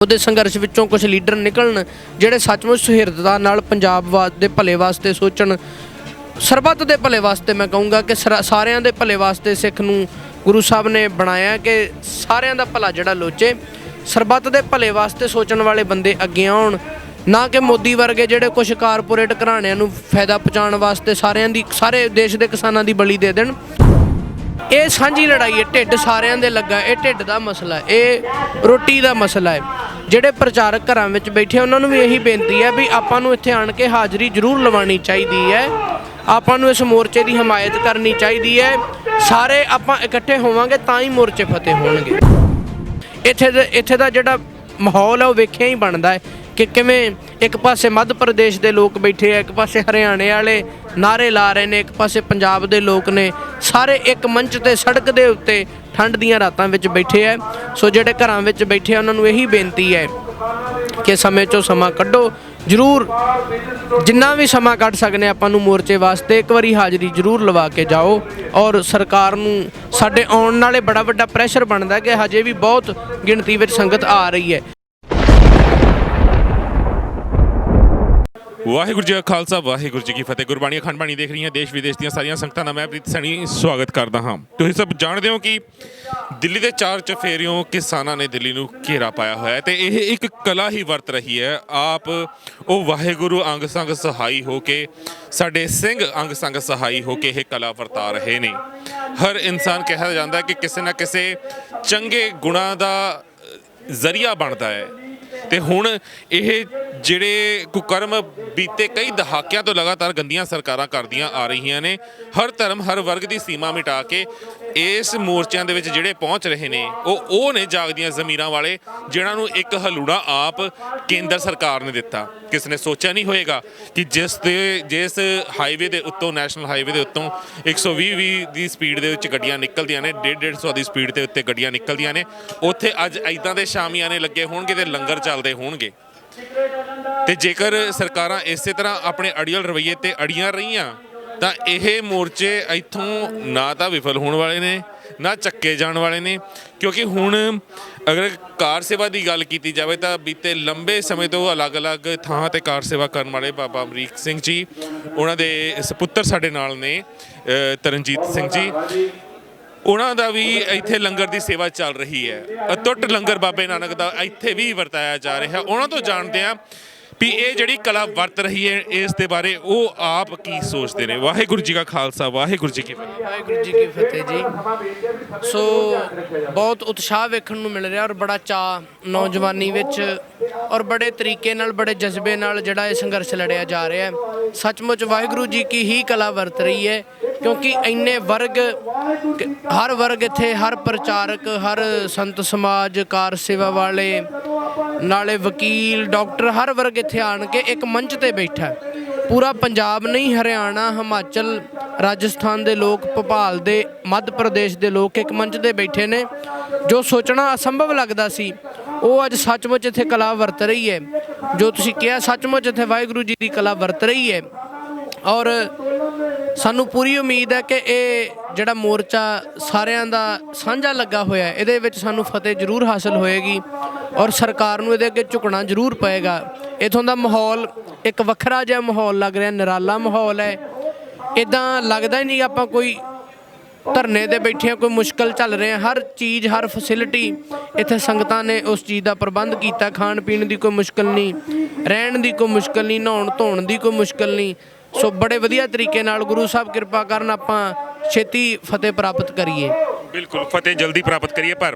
ਉਹਦੇ ਸੰਘਰਸ਼ ਵਿੱਚੋਂ ਕੁਝ ਲੀਡਰ ਨਿਕਲਣ ਜਿਹੜੇ ਸੱਚਮੁੱਚ ਸੁਹਿਰਦਤਾ ਨਾਲ ਪੰਜਾਬ ਦੇ ਭਲੇ ਵਾਸਤੇ ਸੋਚਣ। ਸਰਬੱਤ ਦੇ ਭਲੇ ਵਾਸਤੇ ਮੈਂ ਕਹੂੰਗਾ ਕਿ ਸਾਰਿਆਂ ਦੇ ਭਲੇ ਵਾਸਤੇ ਸਿੱਖ ਨੂੰ ਗੁਰੂ ਸਾਹਿਬ ਨੇ ਬਣਾਇਆ ਕਿ ਸਾਰਿਆਂ ਦਾ ਭਲਾ ਜਿਹੜਾ ਲੋਚੇ। ਸਰਬੱਤ ਦੇ ਭਲੇ ਵਾਸਤੇ ਸੋਚਣ ਵਾਲੇ ਬੰਦੇ ਅੱਗੇ ਆਉਣ, ਨਾ ਕਿ ਮੋਦੀ ਵਰਗੇ ਜਿਹੜੇ ਕੁਝ ਕਾਰਪੋਰੇਟ ਘਰਾਣਿਆਂ ਨੂੰ ਫਾਇਦਾ ਪਹੁੰਚਾਉਣ ਵਾਸਤੇ ਸਾਰੇ ਦੇਸ਼ ਦੇ ਕਿਸਾਨਾਂ ਦੀ ਬਲੀ ਦੇ ਦੇਣ। ਇਹ ਸਾਂਝੀ ਲੜਾਈ ਹੈ, ਢਿੱਡ ਸਾਰਿਆਂ ਦੇ ਲੱਗਾ, ਇਹ ਢਿੱਡ ਦਾ ਮਸਲਾ, ਇਹ ਰੋਟੀ ਦਾ ਮਸਲਾ ਹੈ। ਜਿਹੜੇ ਪ੍ਰਚਾਰਕ ਘਰਾਂ ਵਿੱਚ ਬੈਠੇ ਉਹਨਾਂ ਨੂੰ ਵੀ ਇਹੀ ਬੇਨਤੀ ਹੈ ਵੀ ਆਪਾਂ ਨੂੰ ਇੱਥੇ ਆਣ ਕੇ ਹਾਜ਼ਰੀ ਜ਼ਰੂਰ ਲਵਾਉਣੀ ਚਾਹੀਦੀ ਹੈ, ਆਪਾਂ ਨੂੰ ਇਸ ਮੋਰਚੇ ਦੀ ਹਮਾਇਤ ਕਰਨੀ ਚਾਹੀਦੀ ਹੈ। ਸਾਰੇ ਆਪਾਂ ਇਕੱਠੇ ਹੋਵਾਂਗੇ ਤਾਂ ਹੀ ਮੋਰਚੇ ਫਤਿਹ ਹੋਣਗੇ। ਇੱਥੇ ਦਾ ਜਿਹੜਾ ਮਾਹੌਲ ਹੈ ਉਹ ਵੇਖਿਆ ਹੀ ਬਣਦਾ ਹੈ ਕਿ ਕਿਵੇਂ ਇੱਕ ਪਾਸੇ ਮੱਧ ਪ੍ਰਦੇਸ਼ ਦੇ ਲੋਕ ਬੈਠੇ ਆ, ਇੱਕ ਪਾਸੇ ਹਰਿਆਣੇ ਵਾਲੇ ਨਾਅਰੇ ਲਾ ਰਹੇ ਨੇ, ਇੱਕ ਪਾਸੇ ਪੰਜਾਬ ਦੇ ਲੋਕ ਨੇ, ਸਾਰੇ ਇੱਕ ਮੰਚ ਤੇ ਸੜਕ ਦੇ ਉੱਤੇ ਠੰਡ ਦੀਆਂ ਰਾਤਾਂ ਵਿੱਚ ਬੈਠੇ ਆ। ਸੋ ਜਿਹੜੇ ਘਰਾਂ ਵਿੱਚ ਬੈਠੇ ਆ ਉਹਨਾਂ ਨੂੰ ਇਹੀ ਬੇਨਤੀ ਹੈ ਕਿ ਸਮੇਂ 'ਚੋਂ ਸਮਾਂ ਕੱਢੋ, ਜ਼ਰੂਰ ਜਿੰਨਾ ਵੀ ਸਮਾਂ ਕੱਢ ਸਕਦੇ ਆਪਾਂ ਨੂੰ ਮੋਰਚੇ ਵਾਸਤੇ ਇੱਕ ਵਾਰੀ ਹਾਜ਼ਰੀ ਜ਼ਰੂਰ ਲਵਾ ਕੇ ਜਾਓ। ਔਰ ਸਰਕਾਰ ਨੂੰ ਸਾਡੇ ਆਉਣ ਨਾਲੇ ਬੜਾ ਵੱਡਾ ਪ੍ਰੈਸ਼ਰ ਬਣਦਾ ਕਿ ਹਜੇ ਵੀ ਬਹੁਤ ਗਿਣਤੀ ਵਿੱਚ ਸੰਗਤ ਆ ਰਹੀ ਹੈ। ਵਾਹਿਗੁਰੂ ਜੀ ਕਾ ਖਾਲਸਾ, ਵਾਹਿਗੁਰੂ ਜੀ ਕੀ ਫਤਿਹ। ਗੁਰਬਾਣੀ ਅਖੰਡ ਬਾਣੀ ਦੇਖ ਰਹੀਆਂ ਦੇਸ਼ ਵਿਦੇਸ਼ ਦੀਆਂ ਸਾਰੀਆਂ ਸੰਗਤਾਂ ਦਾ ਮੈਂ ਪ੍ਰੀਤ ਸੈਣੀ ਸਵਾਗਤ ਕਰਦਾ ਹਾਂ। ਤੁਸੀਂ ਸਭ ਜਾਣਦੇ ਹੋ ਕਿ ਦਿੱਲੀ ਦੇ ਚਾਰ ਚਫੇਰਿਓਂ ਕਿਸਾਨਾਂ ਨੇ ਦਿੱਲੀ ਨੂੰ ਘੇਰਾ ਪਾਇਆ ਹੋਇਆ ਹੈ ਤੇ ਇਹ ਇੱਕ ਕਲਾ ਹੀ ਵਰਤ ਰਹੀ ਹੈ। ਆਪ ਉਹ ਵਾਹਿਗੁਰੂ ਅੰਗ ਸੰਗ ਸਹਾਈ ਹੋ ਕੇ, ਸਾਡੇ ਸਿੰਘ ਅੰਗ ਸੰਗ ਸਹਾਈ ਹੋ ਕੇ ਇਹ ਕਲਾ ਵਰਤਾ ਰਹੇ ਨੇ। ਹਰ ਇਨਸਾਨ ਕਿਹਾ ਜਾਂਦਾ ਕਿ ਕਿਸੇ ਨਾ ਕਿਸੇ ਚੰਗੇ ਗੁਣਾਂ ਦਾ ਜ਼ਰੀਆ ਬਣਦਾ ਹੈ ਤੇ ਹੁਣ ਇਹ ਜਿਹੜੇ ਕੁਕਰਮ ਬੀਤੇ ਕਈ ਦਹਾਕਿਆਂ ਤੋਂ ਲਗਾਤਾਰ ਗੰਦੀਆਂ ਸਰਕਾਰਾਂ ਕਰਦੀਆਂ ਆ ਰਹੀਆਂ ਨੇ, ਹਰ ਧਰਮ ਹਰ ਵਰਗ ਦੀ ਸੀਮਾ ਮਿਟਾ ਕੇ ਇਸ ਮੋਰਚਿਆਂ ਦੇ ਵਿੱਚ ਜਿਹੜੇ ਪਹੁੰਚ ਰਹੇ ਨੇ ਉਹ ਨੇ ਜਾਗਦੀਆਂ ਜ਼ਮੀਰਾਂ ਵਾਲੇ, ਜਿਨ੍ਹਾਂ ਨੂੰ ਇੱਕ ਹਲੂੜਾ ਆਪ ਕੇਂਦਰ ਸਰਕਾਰ ਨੇ ਦਿੱਤਾ। ਕਿਸ ਨੇ ਸੋਚਿਆ ਨਹੀਂ ਹੋਏਗਾ ਕਿ ਜਿਸ ਹਾਈਵੇ ਦੇ ਉੱਤੋਂ, ਨੈਸ਼ਨਲ ਹਾਈਵੇ ਦੇ ਉੱਤੋਂ 120 ਦੀ ਸਪੀਡ ਦੇ ਵਿੱਚ ਗੱਡੀਆਂ ਨਿਕਲਦੀਆਂ ਨੇ, 150 ਦੀ ਸਪੀਡ ਦੇ ਉੱਤੇ ਗੱਡੀਆਂ ਨਿਕਲਦੀਆਂ ਨੇ, ਉੱਥੇ ਅੱਜ ਇੱਦਾਂ ਦੇ ਸ਼ਾਮੀਆਨੇ ਲੱਗੇ ਹੋਣਗੇ ਤੇ ਲੰਗਰ ਚੱਲਦੇ ਹੋਣਗੇ। ਤੇ ਜੇਕਰ ਸਰਕਾਰਾਂ ਇਸੇ ਤਰ੍ਹਾਂ ਆਪਣੇ ਅੜੀਅਲ ਰਵੱਈਏ ਤੇ ਅੜੀਆਂ ਰਹੀਆਂ ਤਾਂ ਇਹ ਮੋਰਚੇ ਇੱਥੋਂ ਨਾ ਤਾਂ ਵਿਫਲ ਹੋਣ ਵਾਲੇ ਨੇ, ਨਾ ਚੱਕੇ ਜਾਣ ਵਾਲੇ ਨੇ। ਕਿਉਂਕਿ ਹੁਣ ਅਗਰ ਕਾਰ ਸੇਵਾ ਦੀ ਗੱਲ ਕੀਤੀ ਜਾਵੇ ਤਾਂ ਬੀਤੇ ਲੰਬੇ ਸਮੇਂ ਤੋਂ ਅਲੱਗ-ਅਲੱਗ ਥਾਂ 'ਤੇ ਕਾਰ ਸੇਵਾ ਕਰਨ ਵਾਲੇ ਬਾਬਾ ਅਮਰੀਕ ਸਿੰਘ ਜੀ, ਉਹਨਾਂ ਦੇ ਸਪੁੱਤਰ ਸਾਡੇ ਨਾਲ ਨੇ ਤਰਨਜੀਤ ਸਿੰਘ ਜੀ, ਉਹਨਾਂ ਦਾ ਵੀ ਇੱਥੇ ਲੰਗਰ ਦੀ ਸੇਵਾ ਚੱਲ ਰਹੀ ਹੈ। ਅਟੁੱਟ ਲੰਗਰ ਬਾਬੇ ਨਾਨਕ ਦਾ ਇੱਥੇ ਵੀ ਵਰਤਾਇਆ ਜਾ ਰਿਹਾ। ਉਹਨਾਂ ਤੋਂ ਜਾਣਦੇ ਹਾਂ ਵੀ ਇਹ ਜਿਹੜੀ ਕਲਾ ਵਰਤ ਰਹੀ ਹੈ ਇਸ ਦੇ ਬਾਰੇ ਉਹ ਆਪ ਕੀ ਸੋਚਦੇ ਨੇ। ਵਾਹਿਗੁਰੂ ਜੀ ਕਾ ਖਾਲਸਾ, ਵਾਹਿਗੁਰੂ ਜੀ ਕੀ ਫਤਿਹ। ਵਾਹਿਗੁਰੂ ਜੀ ਕੀ ਫਤਿਹ ਜੀ। ਸੋ ਬਹੁਤ ਉਤਸ਼ਾਹ ਵੇਖਣ ਨੂੰ ਮਿਲ ਰਿਹਾ ਔਰ ਬੜਾ ਚਾਅ ਨੌਜਵਾਨੀ ਵਿੱਚ ਔਰ ਬੜੇ ਤਰੀਕੇ ਨਾਲ, ਬੜੇ ਜਜ਼ਬੇ ਨਾਲ ਜਿਹੜਾ ਇਹ ਸੰਘਰਸ਼ ਲੜਿਆ ਜਾ ਰਿਹਾ। ਸੱਚਮੁੱਚ ਵਾਹਿਗੁਰੂ ਜੀ ਕੀ ਹੀ ਕਲਾ ਵਰਤ ਰਹੀ ਹੈ, ਕਿਉਂਕਿ ਇੰਨੇ ਵਰਗ, ਹਰ ਵਰਗ ਇੱਥੇ, ਹਰ ਪ੍ਰਚਾਰਕ, ਹਰ ਸੰਤ ਸਮਾਜ, ਕਾਰ ਸੇਵਾ ਵਾਲੇ, ਨਾਲੇ ਵਕੀਲ, ਡਾਕਟਰ, ਹਰ ਵਰਗ ਇੱਥੇ ਆਣ ਕੇ ਇੱਕ ਮੰਚ ਤੇ ਬੈਠਾ। ਪੂਰਾ ਪੰਜਾਬ ਨਹੀਂ, ਹਰਿਆਣਾ, ਹਿਮਾਚਲ, ਰਾਜਸਥਾਨ ਦੇ ਲੋਕ, ਭੋਪਾਲ ਦੇ, ਮੱਧ ਪ੍ਰਦੇਸ਼ ਦੇ ਲੋਕ ਇੱਕ ਮੰਚ ਤੇ ਬੈਠੇ ਨੇ। ਜੋ ਸੋਚਣਾ ਅਸੰਭਵ ਲੱਗਦਾ ਸੀ ਉਹ ਅੱਜ ਸੱਚਮੁੱਚ ਇੱਥੇ ਕਲਾ ਵਰਤ ਰਹੀ ਹੈ। ਜੋ ਤੁਸੀਂ ਕਿਹਾ, ਸੱਚਮੁੱਚ ਇੱਥੇ ਵਾਹਿਗੁਰੂ ਜੀ ਦੀ ਕਲਾ ਵਰਤ ਰਹੀ ਹੈ। ਔਰ ਸਾਨੂੰ ਪੂਰੀ ਉਮੀਦ ਹੈ ਕਿ ਇਹ ਜਿਹੜਾ ਮੋਰਚਾ ਸਾਰਿਆਂ ਦਾ ਸਾਂਝਾ ਲੱਗਾ ਹੋਇਆ, ਇਹਦੇ ਵਿੱਚ ਸਾਨੂੰ ਫਤਿਹ ਜ਼ਰੂਰ ਹਾਸਲ ਹੋਏਗੀ ਔਰ ਸਰਕਾਰ ਨੂੰ ਇਹਦੇ ਅੱਗੇ ਝੁਕਣਾ ਜ਼ਰੂਰ ਪਏਗਾ। ਇੱਥੋਂ ਦਾ ਮਾਹੌਲ ਇੱਕ ਵੱਖਰਾ ਜਿਹਾ ਮਾਹੌਲ ਲੱਗ ਰਿਹਾ, ਨਿਰਾਲਾ ਮਾਹੌਲ ਹੈ। ਇੱਦਾਂ ਲੱਗਦਾ ਹੀ ਨਹੀਂ ਆਪਾਂ ਕੋਈ ਧਰਨੇ 'ਤੇ ਬੈਠੇ ਹਾਂ, ਕੋਈ ਮੁਸ਼ਕਿਲ ਚੱਲ ਰਿਹਾ। ਹਰ ਚੀਜ਼, ਹਰ ਫੈਸਿਲਿਟੀ ਇੱਥੇ ਸੰਗਤਾਂ ਨੇ ਉਸ ਚੀਜ਼ ਦਾ ਪ੍ਰਬੰਧ ਕੀਤਾ। ਖਾਣ ਪੀਣ ਦੀ ਕੋਈ ਮੁਸ਼ਕਿਲ ਨਹੀਂ, ਰਹਿਣ ਦੀ ਕੋਈ ਮੁਸ਼ਕਿਲ ਨਹੀਂ, ਨਹਾਉਣ ਧੋਣ ਦੀ ਕੋਈ ਮੁਸ਼ਕਿਲ ਨਹੀਂ। ਸੋ ਬੜੇ ਵਧੀਆ ਤਰੀਕੇ ਨਾਲ ਗੁਰੂ ਸਾਹਿਬ ਕਿਰਪਾ ਕਰਨ ਆਪਾਂ ਛੇਤੀ ਫਤਿਹ ਪ੍ਰਾਪਤ ਕਰੀਏ। ਬਿਲਕੁਲ, ਫਤਿਹ ਜਲਦੀ ਪ੍ਰਾਪਤ ਕਰੀਏ। ਪਰ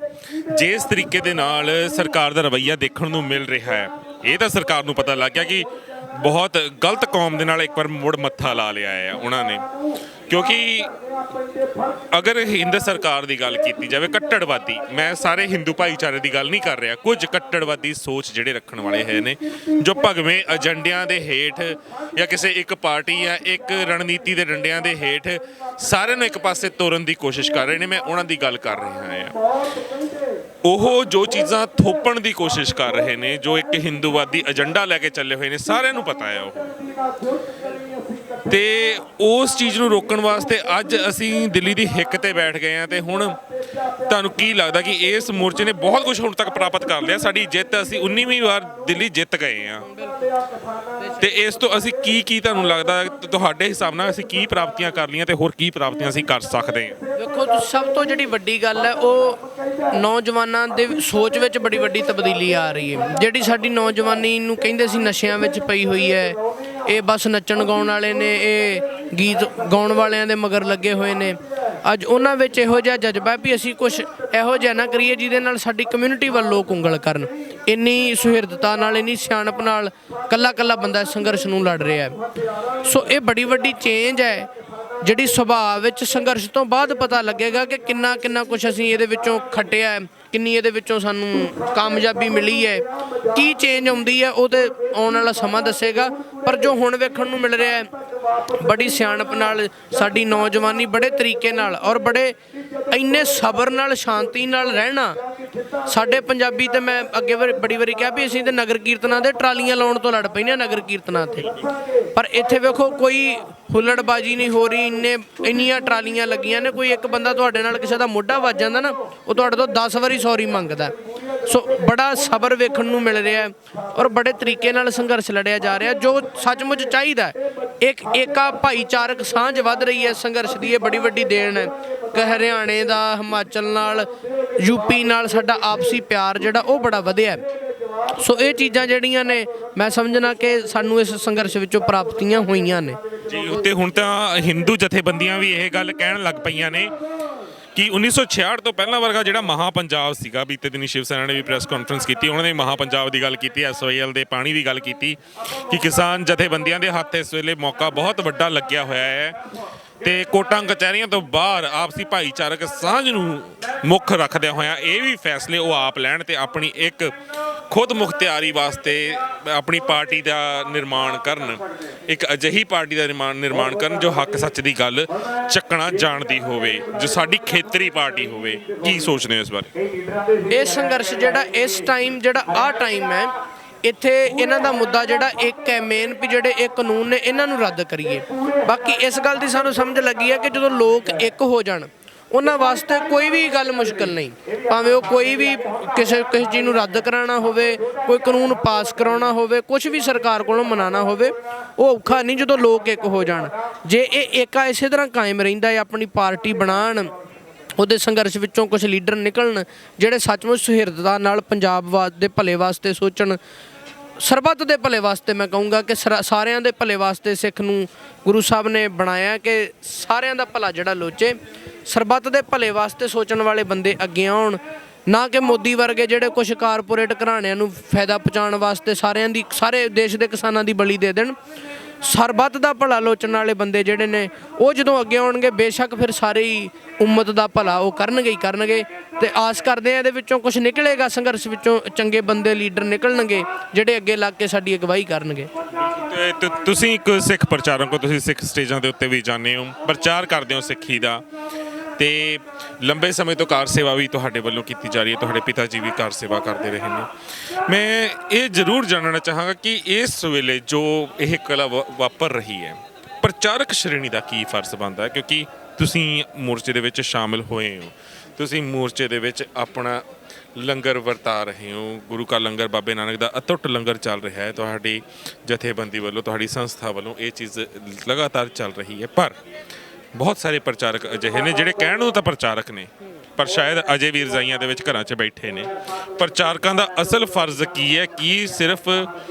ਜਿਸ ਤਰੀਕੇ ਦੇ ਨਾਲ ਸਰਕਾਰ ਦਾ ਰਵੱਈਆ ਦੇਖਣ ਨੂੰ ਮਿਲ ਰਿਹਾ ਹੈ, ਇਹ ਤਾਂ ਸਰਕਾਰ ਨੂੰ ਪਤਾ ਲੱਗ ਗਿਆ ਕਿ ਬਹੁਤ ਗਲਤ ਕੌਮ ਦੇ ਨਾਲ ਇੱਕ ਵਾਰ ਮੁੜ ਮੱਥਾ ਲਾ ਲਿਆ ਹੈ ਉਹਨਾਂ ਨੇ। ਕਿਉਂਕਿ ਅਗਰ ਹਿੰਦ ਸਰਕਾਰ ਦੀ ਗੱਲ ਕੀਤੀ ਜਾਵੇ, ਕੱਟੜਵਾਦੀ, ਮੈਂ ਸਾਰੇ ਹਿੰਦੂ ਭਾਈਚਾਰੇ ਦੀ ਗੱਲ ਨਹੀਂ ਕਰ ਰਿਹਾ, ਕੁਝ ਕੱਟੜਵਾਦੀ ਸੋਚ ਜਿਹੜੇ ਰੱਖਣ ਵਾਲੇ ਹੈ ਨੇ, ਜੋ ਭਗਵੇਂ ਏਜੰਡਿਆਂ ਦੇ ਹੇਠ ਜਾਂ ਕਿਸੇ ਇੱਕ ਪਾਰਟੀ ਜਾਂ ਇੱਕ ਰਣਨੀਤੀ ਦੇ ਡੰਡਿਆਂ ਦੇ ਹੇਠ ਸਾਰਿਆਂ ਨੂੰ ਇੱਕ ਪਾਸੇ ਤੋਰਨ ਦੀ ਕੋਸ਼ਿਸ਼ ਕਰ ਰਹੇ ਨੇ, ਮੈਂ ਉਹਨਾਂ ਦੀ ਗੱਲ ਕਰ ਰਿਹਾ ਹਾਂ। ਉਹ ਜੋ ਚੀਜ਼ਾਂ ਥੋਪਣ ਦੀ ਕੋਸ਼ਿਸ਼ ਕਰ ਰਹੇ ਨੇ, ਜੋ ਇੱਕ ਹਿੰਦੂਵਾਦੀ ਏਜੰਡਾ ਲੈ ਕੇ ਚੱਲੇ ਹੋਏ ਨੇ, ਸਾਰਿਆਂ ਨੂੰ ਪਤਾ ਹੈ ਉਹ। ਤੇ ਉਸ ਚੀਜ਼ ਨੂੰ ਰੋਕਣ ਵਾਸਤੇ ਅੱਜ ਅਸੀਂ ਦਿੱਲੀ ਦੀ ਹਿੱਕ ਤੇ ਬੈਠ ਗਏ ਹਾਂ। ਤੇ ਹੁਣ ਤੁਹਾਨੂੰ ਕੀ ਲੱਗਦਾ ਕਿ ਇਸ ਮੋਰਚੇ ਨੇ ਬਹੁਤ ਕੁਝ ਹੁਣ ਤੱਕ ਪ੍ਰਾਪਤ ਕਰ ਲਿਆ? ਸਾਡੀ ਜਿੱਤ, ਅਸੀਂ 19ਵੀਂ ਵਾਰ ਦਿੱਲੀ ਜਿੱਤ ਗਏ ਆ, ਤੇ ਇਸ ਤੋਂ ਅਸੀਂ ਕੀ ਤੁਹਾਨੂੰ ਲੱਗਦਾ ਤੁਹਾਡੇ ਹਿਸਾਬ ਨਾਲ ਅਸੀਂ ਕੀ ਪ੍ਰਾਪਤੀਆਂ ਕਰ ਲਈਆਂ ਤੇ ਹੋਰ ਕੀ ਪ੍ਰਾਪਤੀਆਂ ਅਸੀਂ ਕਰ ਸਕਦੇ ਹਾਂ? ਵੇਖੋ, ਸਭ ਤੋਂ ਜਿਹੜੀ ਵੱਡੀ ਗੱਲ ਹੈ ਉਹ ਨੌਜਵਾਨਾਂ ਦੇ ਸੋਚ ਵਿੱਚ ਬੜੀ ਵੱਡੀ ਤਬਦੀਲੀ ਆ ਰਹੀ ਹੈ। ਜਿਹੜੀ ਸਾਡੀ ਨੌਜਵਾਨੀ ਨੂੰ ਕਹਿੰਦੇ ਸੀ ਨਸ਼ਿਆਂ ਵਿੱਚ ਪਈ ਹੋਈ ਹੈ, ਇਹ ਬਸ ਨੱਚਣ ਗਾਉਣ ਵਾਲੇ ਨੇ, ਇਹ ਗੀਤ ਗਾਉਣ ਵਾਲਿਆਂ ਦੇ ਮਗਰ ਲੱਗੇ ਹੋਏ ਨੇ, ਅੱਜ ਉਹਨਾਂ ਵਿੱਚ ਇਹੋ ਜਿਹਾ ਜਜ਼ਬਾ ਵੀ ਅਸੀਂ ਕੁਝ ਇਹੋ ਜਿਹਾ ਨਾ ਕਰੀਏ ਜਿਹਦੇ ਨਾਲ ਸਾਡੀ ਕਮਿਊਨਿਟੀ ਵੱਲ ਲੋਕ ਉਂਗਲ ਕਰਨ। ਇੰਨੀ ਸੁਹਿਰਦਤਾ ਨਾਲ, ਇੰਨੀ ਸਿਆਣਪ ਨਾਲ ਕੱਲਾ ਕੱਲਾ ਬੰਦਾ ਸੰਘਰਸ਼ ਨੂੰ ਲੜ ਰਿਹਾ ਹੈ। ਸੋ ਇਹ ਬੜੀ ਵੱਡੀ ਚੇਂਜ ਹੈ ਜਿਹੜੀ ਸੁਭਾਅ ਵਿੱਚ ਸੰਘਰਸ਼ ਤੋਂ ਬਾਅਦ ਪਤਾ ਲੱਗੇਗਾ ਕਿ ਕਿੰਨਾ ਕਿੰਨਾ ਕੁਝ ਅਸੀਂ ਇਹਦੇ ਵਿੱਚੋਂ ਖੱਟਿਆ ਹੈ, ਕਿੰਨੀ ਇਹਦੇ ਵਿੱਚੋਂ ਸਾਨੂੰ ਕਾਮਯਾਬੀ ਮਿਲੀ ਹੈ, ਕੀ ਚੇਂਜ ਆਉਂਦੀ ਹੈ ਉਹ ਤੇ ਆਉਣ ਵਾਲਾ ਸਮਾਂ ਦੱਸੇਗਾ। ਪਰ ਜੋ ਹੁਣ ਵੇਖਣ ਨੂੰ ਮਿਲ ਰਿਹਾ ਹੈ, ਬੜੀ ਸਿਆਣਪ ਨਾਲ ਸਾਡੀ ਨੌਜਵਾਨੀ ਬੜੇ ਤਰੀਕੇ ਨਾਲ ਔਰ ਬੜੇ ਇੰਨੇ ਸਬਰ ਨਾਲ, ਸ਼ਾਂਤੀ ਨਾਲ ਰਹਿਣਾ। ਸਾਡੇ ਪੰਜਾਬੀ ਤੇ ਮੈਂ ਅੱਗੇ ਬੜੀ ਵਾਰੀ ਕਿਹਾ ਵੀ ਅਸੀਂ ਤੇ ਨਗਰ ਕੀਰਤਨਾਂ ਦੇ ਟਰਾਲੀਆਂ ਲਾਉਣ ਤੋਂ ਲੜ ਪੈਂਦੇ ਹਾਂ ਨਗਰ ਕੀਰਤਨਾਂ ਤੇ, ਪਰ ਇੱਥੇ ਵੇਖੋ ਕੋਈ ਹੁੱਲੜਬਾਜੀ ਨਹੀਂ ਹੋ ਰਹੀ। ਇੰਨੀਆਂ ਟਰਾਲੀਆਂ ਲੱਗੀਆਂ ਨੇ, ਕੋਈ ਇੱਕ ਬੰਦਾ ਤੁਹਾਡੇ ਨਾਲ ਕਿਸੇ ਦਾ ਮੋਢਾ ਵੱਜ ਜਾਂਦਾ ਨਾ, ਉਹ ਤੁਹਾਡੇ ਤੋਂ 10 ਵਾਰੀ ਸੌਰੀ ਮੰਗਦਾ। ਸੋ ਬੜਾ ਸਬਰ ਵੇਖਣ ਨੂੰ ਮਿਲ ਰਿਹਾ ਔਰ ਬੜੇ ਤਰੀਕੇ ਨਾਲ ਸੰਘਰਸ਼ ਲੜਿਆ ਜਾ ਰਿਹਾ, ਜੋ ਸੱਚਮੁੱਚ ਚਾਹੀਦਾ। ਇੱਕ ਏਕਾ ਭਾਈਚਾਰਕ ਸਾਂਝ ਵੱਧ ਰਹੀ ਹੈ ਸੰਘਰਸ਼ ਦੀ, ਇਹ ਬੜੀ ਵੱਡੀ ਦੇਣ ਹੈ ਕਿ ਹਰਿਆਣੇ ਦਾ, ਹਿਮਾਚਲ ਨਾਲ, ਯੂਪੀ ਨਾਲ ਸਾਡਾ ਆਪਸੀ ਪਿਆਰ ਜਿਹੜਾ ਉਹ ਬੜਾ ਵਧਿਆ। ਸੋ ਇਹ ਚੀਜ਼ਾਂ ਜਿਹੜੀਆਂ ਨੇ ਮੈਂ ਸਮਝਣਾ ਕਿ ਸਾਨੂੰ ਇਸ ਸੰਘਰਸ਼ ਵਿੱਚੋਂ ਪ੍ਰਾਪਤੀਆਂ ਹੋਈਆਂ ਨੇ ਜੀ। ਉੱਤੇ ਹੁਣ ਤਾਂ ਹਿੰਦੂ ਜਥੇਬੰਦੀਆਂ ਵੀ ਇਹ ਗੱਲ ਕਹਿਣ ਲੱਗ ਪਈਆਂ ਨੇ ਕਿ 1966 ਤੋਂ ਪਹਿਲਾਂ ਵਰਗਾ ਜਿਹੜਾ ਮਹਾ ਪੰਜਾਬ ਸੀਗਾ, ਬੀਤੇ ਦਿਨੀ ਸ਼ਿਵ ਸੈਨਾ ਨੇ ਵੀ ਪ੍ਰੈਸ ਕਾਨਫਰੰਸ ਕੀਤੀ, ਉਹਨਾਂ ਨੇ ਮਹਾ ਪੰਜਾਬ ਦੀ ਗੱਲ ਕੀਤੀ, SYL ਦੇ ਪਾਣੀ ਦੀ ਗੱਲ ਕੀਤੀ ਕਿ ਕਿਸਾਨ ਜਥੇਬੰਦੀਆਂ ਦੇ ਹੱਥ ਇਸ ਵੇਲੇ ਮੌਕਾ ਬਹੁਤ ਵੱਡਾ ਲੱਗਿਆ ਹੋਇਆ ਹੈ ਤੇ ਕੋਟਾਂ ਕਚਹਿਰੀਆਂ ਤੋਂ ਬਾਹਰ ਆਪਸੀ ਭਾਈਚਾਰਕ ਸਾਂਝ ਨੂੰ ਮੁੱਖ ਰੱਖਦਿਆਂ ਹੋਇਆਂ ਇਹ ਵੀ ਫੈਸਲੇ ਉਹ ਆਪ ਲੈਣ ਤੇ ਆਪਣੀ ਇੱਕ ਖੁਦ ਮੁਖਤਿਆਰੀ ਵਾਸਤੇ ਆਪਣੀ ਪਾਰਟੀ ਦਾ ਨਿਰਮਾਣ ਕਰਨ, ਇੱਕ ਅਜਿਹੀ ਪਾਰਟੀ ਦਾ ਨਿਰਮਾਣ ਕਰਨ ਜੋ ਹੱਕ ਸੱਚ ਦੀ ਗੱਲ ਚੱਕਣਾ ਜਾਣਦੀ ਹੋਵੇ, ਜੋ ਸਾਡੀ ਖੇਤਰੀ ਪਾਰਟੀ ਹੋਵੇ। ਕੀ ਸੋਚਦੇ ਹੋ ਇਸ ਬਾਰੇ? ਇਹ ਸੰਘਰਸ਼ ਜਿਹੜਾ ਇਸ ਟਾਈਮ ਜਿਹੜਾ ਆਹ ਟਾਈਮ ਹੈ, ਇੱਥੇ ਇਹਨਾਂ ਦਾ ਮੁੱਦਾ ਜਿਹੜਾ ਇੱਕ ਹੈ ਮੇਨ, ਵੀ ਜਿਹੜੇ ਇਹ ਕਾਨੂੰਨ ਨੇ ਇਹਨਾਂ ਨੂੰ ਰੱਦ ਕਰੀਏ। ਬਾਕੀ ਇਸ ਗੱਲ ਦੀ ਸਾਨੂੰ ਸਮਝ ਲੱਗੀ ਹੈ ਕਿ ਜਦੋਂ ਲੋਕ ਇੱਕ ਹੋ ਜਾਣ ਉਹਨਾਂ ਵਾਸਤੇ ਕੋਈ ਵੀ ਗੱਲ ਮੁਸ਼ਕਲ ਨਹੀਂ, ਭਾਵੇਂ ਉਹ ਕੋਈ ਵੀ ਕਿਸੇ ਚੀਜ਼ ਨੂੰ ਰੱਦ ਕਰਾਉਣਾ ਹੋਵੇ, ਕੋਈ ਕਾਨੂੰਨ ਪਾਸ ਕਰਾਉਣਾ ਹੋਵੇ, ਕੁਝ ਵੀ ਸਰਕਾਰ ਕੋਲੋਂ ਮਨਾਉਣਾ ਹੋਵੇ, ਉਹ ਔਖਾ ਨਹੀਂ ਜਦੋਂ ਲੋਕ ਇੱਕ ਹੋ ਜਾਣ। ਜੇ ਇਹ ਏਕਾ ਇਸੇ ਤਰ੍ਹਾਂ ਕਾਇਮ ਰਹਿੰਦਾ ਹੈ, ਆਪਣੀ ਪਾਰਟੀ ਬਣਾਉਣ, ਉਹਦੇ ਸੰਘਰਸ਼ ਵਿੱਚੋਂ ਕੁਝ ਲੀਡਰ ਨਿਕਲਣ ਜਿਹੜੇ ਸੱਚਮੁੱਚ ਸੁਹਿਰਦਤਾ ਨਾਲ ਪੰਜਾਬ ਦੇ ਭਲੇ ਵਾਸਤੇ ਸੋਚਣ, ਸਰਬੱਤ ਦੇ ਭਲੇ ਵਾਸਤੇ। ਮੈਂ ਕਹੂੰਗਾ ਕਿ ਸਾਰਿਆਂ ਦੇ ਭਲੇ ਵਾਸਤੇ ਸਿੱਖ ਨੂੰ ਗੁਰੂ ਸਾਹਿਬ ਨੇ ਬਣਾਇਆ ਕਿ ਸਾਰਿਆਂ ਦਾ ਭਲਾ ਜਿਹੜਾ ਲੋਚੇ, ਸਰਬੱਤ ਦੇ ਭਲੇ ਵਾਸਤੇ ਸੋਚਣ ਵਾਲੇ ਬੰਦੇ ਅੱਗੇ ਆਉਣ, ਨਾ ਕਿ ਮੋਦੀ ਵਰਗੇ ਜਿਹੜੇ ਕੁਝ ਕਾਰਪੋਰੇਟ ਘਰਾਣਿਆਂ ਨੂੰ ਫਾਇਦਾ ਪਹੁੰਚਾਉਣ ਵਾਸਤੇ ਸਾਰੇ ਦੇਸ਼ ਦੇ ਕਿਸਾਨਾਂ ਦੀ ਬਲੀ ਦੇ ਦੇਣ। ਸਰਬੱਤ ਦਾ ਭਲਾ ਲੋਚਣ ਵਾਲੇ ਬੰਦੇ ਜਿਹੜੇ ਨੇ ਉਹ ਜਦੋਂ ਅੱਗੇ ਆਉਣਗੇ, ਬੇਸ਼ੱਕ ਫਿਰ ਸਾਰੀ ਉਮਤ ਦਾ ਭਲਾ ਉਹ ਕਰਨਗੇ ਹੀ ਕਰਨਗੇ। ਤੇ ਆਸ ਕਰਦੇ ਆ ਇਹਦੇ ਵਿੱਚੋਂ ਕੁਝ ਨਿਕਲੇਗਾ, ਸੰਘਰਸ਼ ਵਿੱਚੋਂ ਚੰਗੇ ਬੰਦੇ, ਲੀਡਰ ਨਿਕਲਣਗੇ ਜਿਹੜੇ ਅੱਗੇ ਲੱਗ ਕੇ ਸਾਡੀ ਅਗਵਾਈ ਕਰਨਗੇ। ਤੇ ਤੁਸੀਂ ਇੱਕ ਸਿੱਖ ਪ੍ਰਚਾਰਕ ਹੋ, ਤੁਸੀਂ ਸਿੱਖ ਸਟੇਜਾਂ ਦੇ ਉੱਤੇ ਵੀ ਜਾਂਦੇ ਹੋ, ਪ੍ਰਚਾਰ ਕਰਦੇ ਹੋ ਸਿੱਖੀ ਦਾ, ਤੇ ਲੰਬੇ ਸਮੇਂ ਤੋਂ ਕਾਰ ਸੇਵਾ ਵੀ ਤੁਹਾਡੇ ਵੱਲੋਂ ਕੀਤੀ ਜਾ ਰਹੀ ਹੈ, ਤੁਹਾਡੇ ਪਿਤਾ ਜੀ ਵੀ ਕਾਰ ਸੇਵਾ ਕਰਦੇ ਰਹੇ ਨੇ। ਮੈਂ ਇਹ ਜ਼ਰੂਰ ਜਾਣਨਾ ਚਾਹਾਂਗਾ ਕਿ ਇਸ ਵੇਲੇ ਜੋ ਇਹ ਕਲਾ ਵਾਪਰ ਰਹੀ ਹੈ, ਪ੍ਰਚਾਰਕ ਸ਼੍ਰੇਣੀ ਦਾ ਕੀ ਫਰਜ਼ ਬਣਦਾ ਹੈ? ਕਿਉਂਕਿ ਤੁਸੀਂ ਮੋਰਚੇ ਦੇ ਵਿੱਚ ਸ਼ਾਮਿਲ ਹੋਏ ਹੋ, ਤੁਸੀਂ ਮੋਰਚੇ ਦੇ ਵਿੱਚ ਆਪਣਾ ਲੰਗਰ ਵਰਤਾ ਰਹੇ ਹੋ, ਗੁਰੂ ਕਾ ਲੰਗਰ, ਬਾਬੇ ਨਾਨਕ ਦਾ ਅਟੁੱਟ ਲੰਗਰ ਚੱਲ ਰਿਹਾ ਹੈ, ਤੁਹਾਡੀ ਜਥੇਬੰਦੀ ਵੱਲੋਂ, ਤੁਹਾਡੀ ਸੰਸਥਾ ਵੱਲੋਂ ਇਹ ਚੀਜ਼ ਲਗਾਤਾਰ ਚੱਲ ਰਹੀ ਹੈ। ਪਰ ਬਹੁਤ ਸਾਰੇ ਪ੍ਰਚਾਰਕ ਅਜਿਹੇ ਨੇ ਜਿਹੜੇ ਕਹਿਣ ਨੂੰ ਤਾਂ ਪ੍ਰਚਾਰਕ ਨੇ, ਪਰ ਸ਼ਾਇਦ ਅਜੇ ਵੀ ਰਜ਼ਾਈਆਂ ਦੇ ਵਿੱਚ ਘਰਾਂ 'ਚ ਬੈਠੇ ਨੇ। ਪ੍ਰਚਾਰਕਾਂ ਦਾ ਅਸਲ ਫਰਜ਼ ਕੀ ਹੈ? ਕੀ ਸਿਰਫ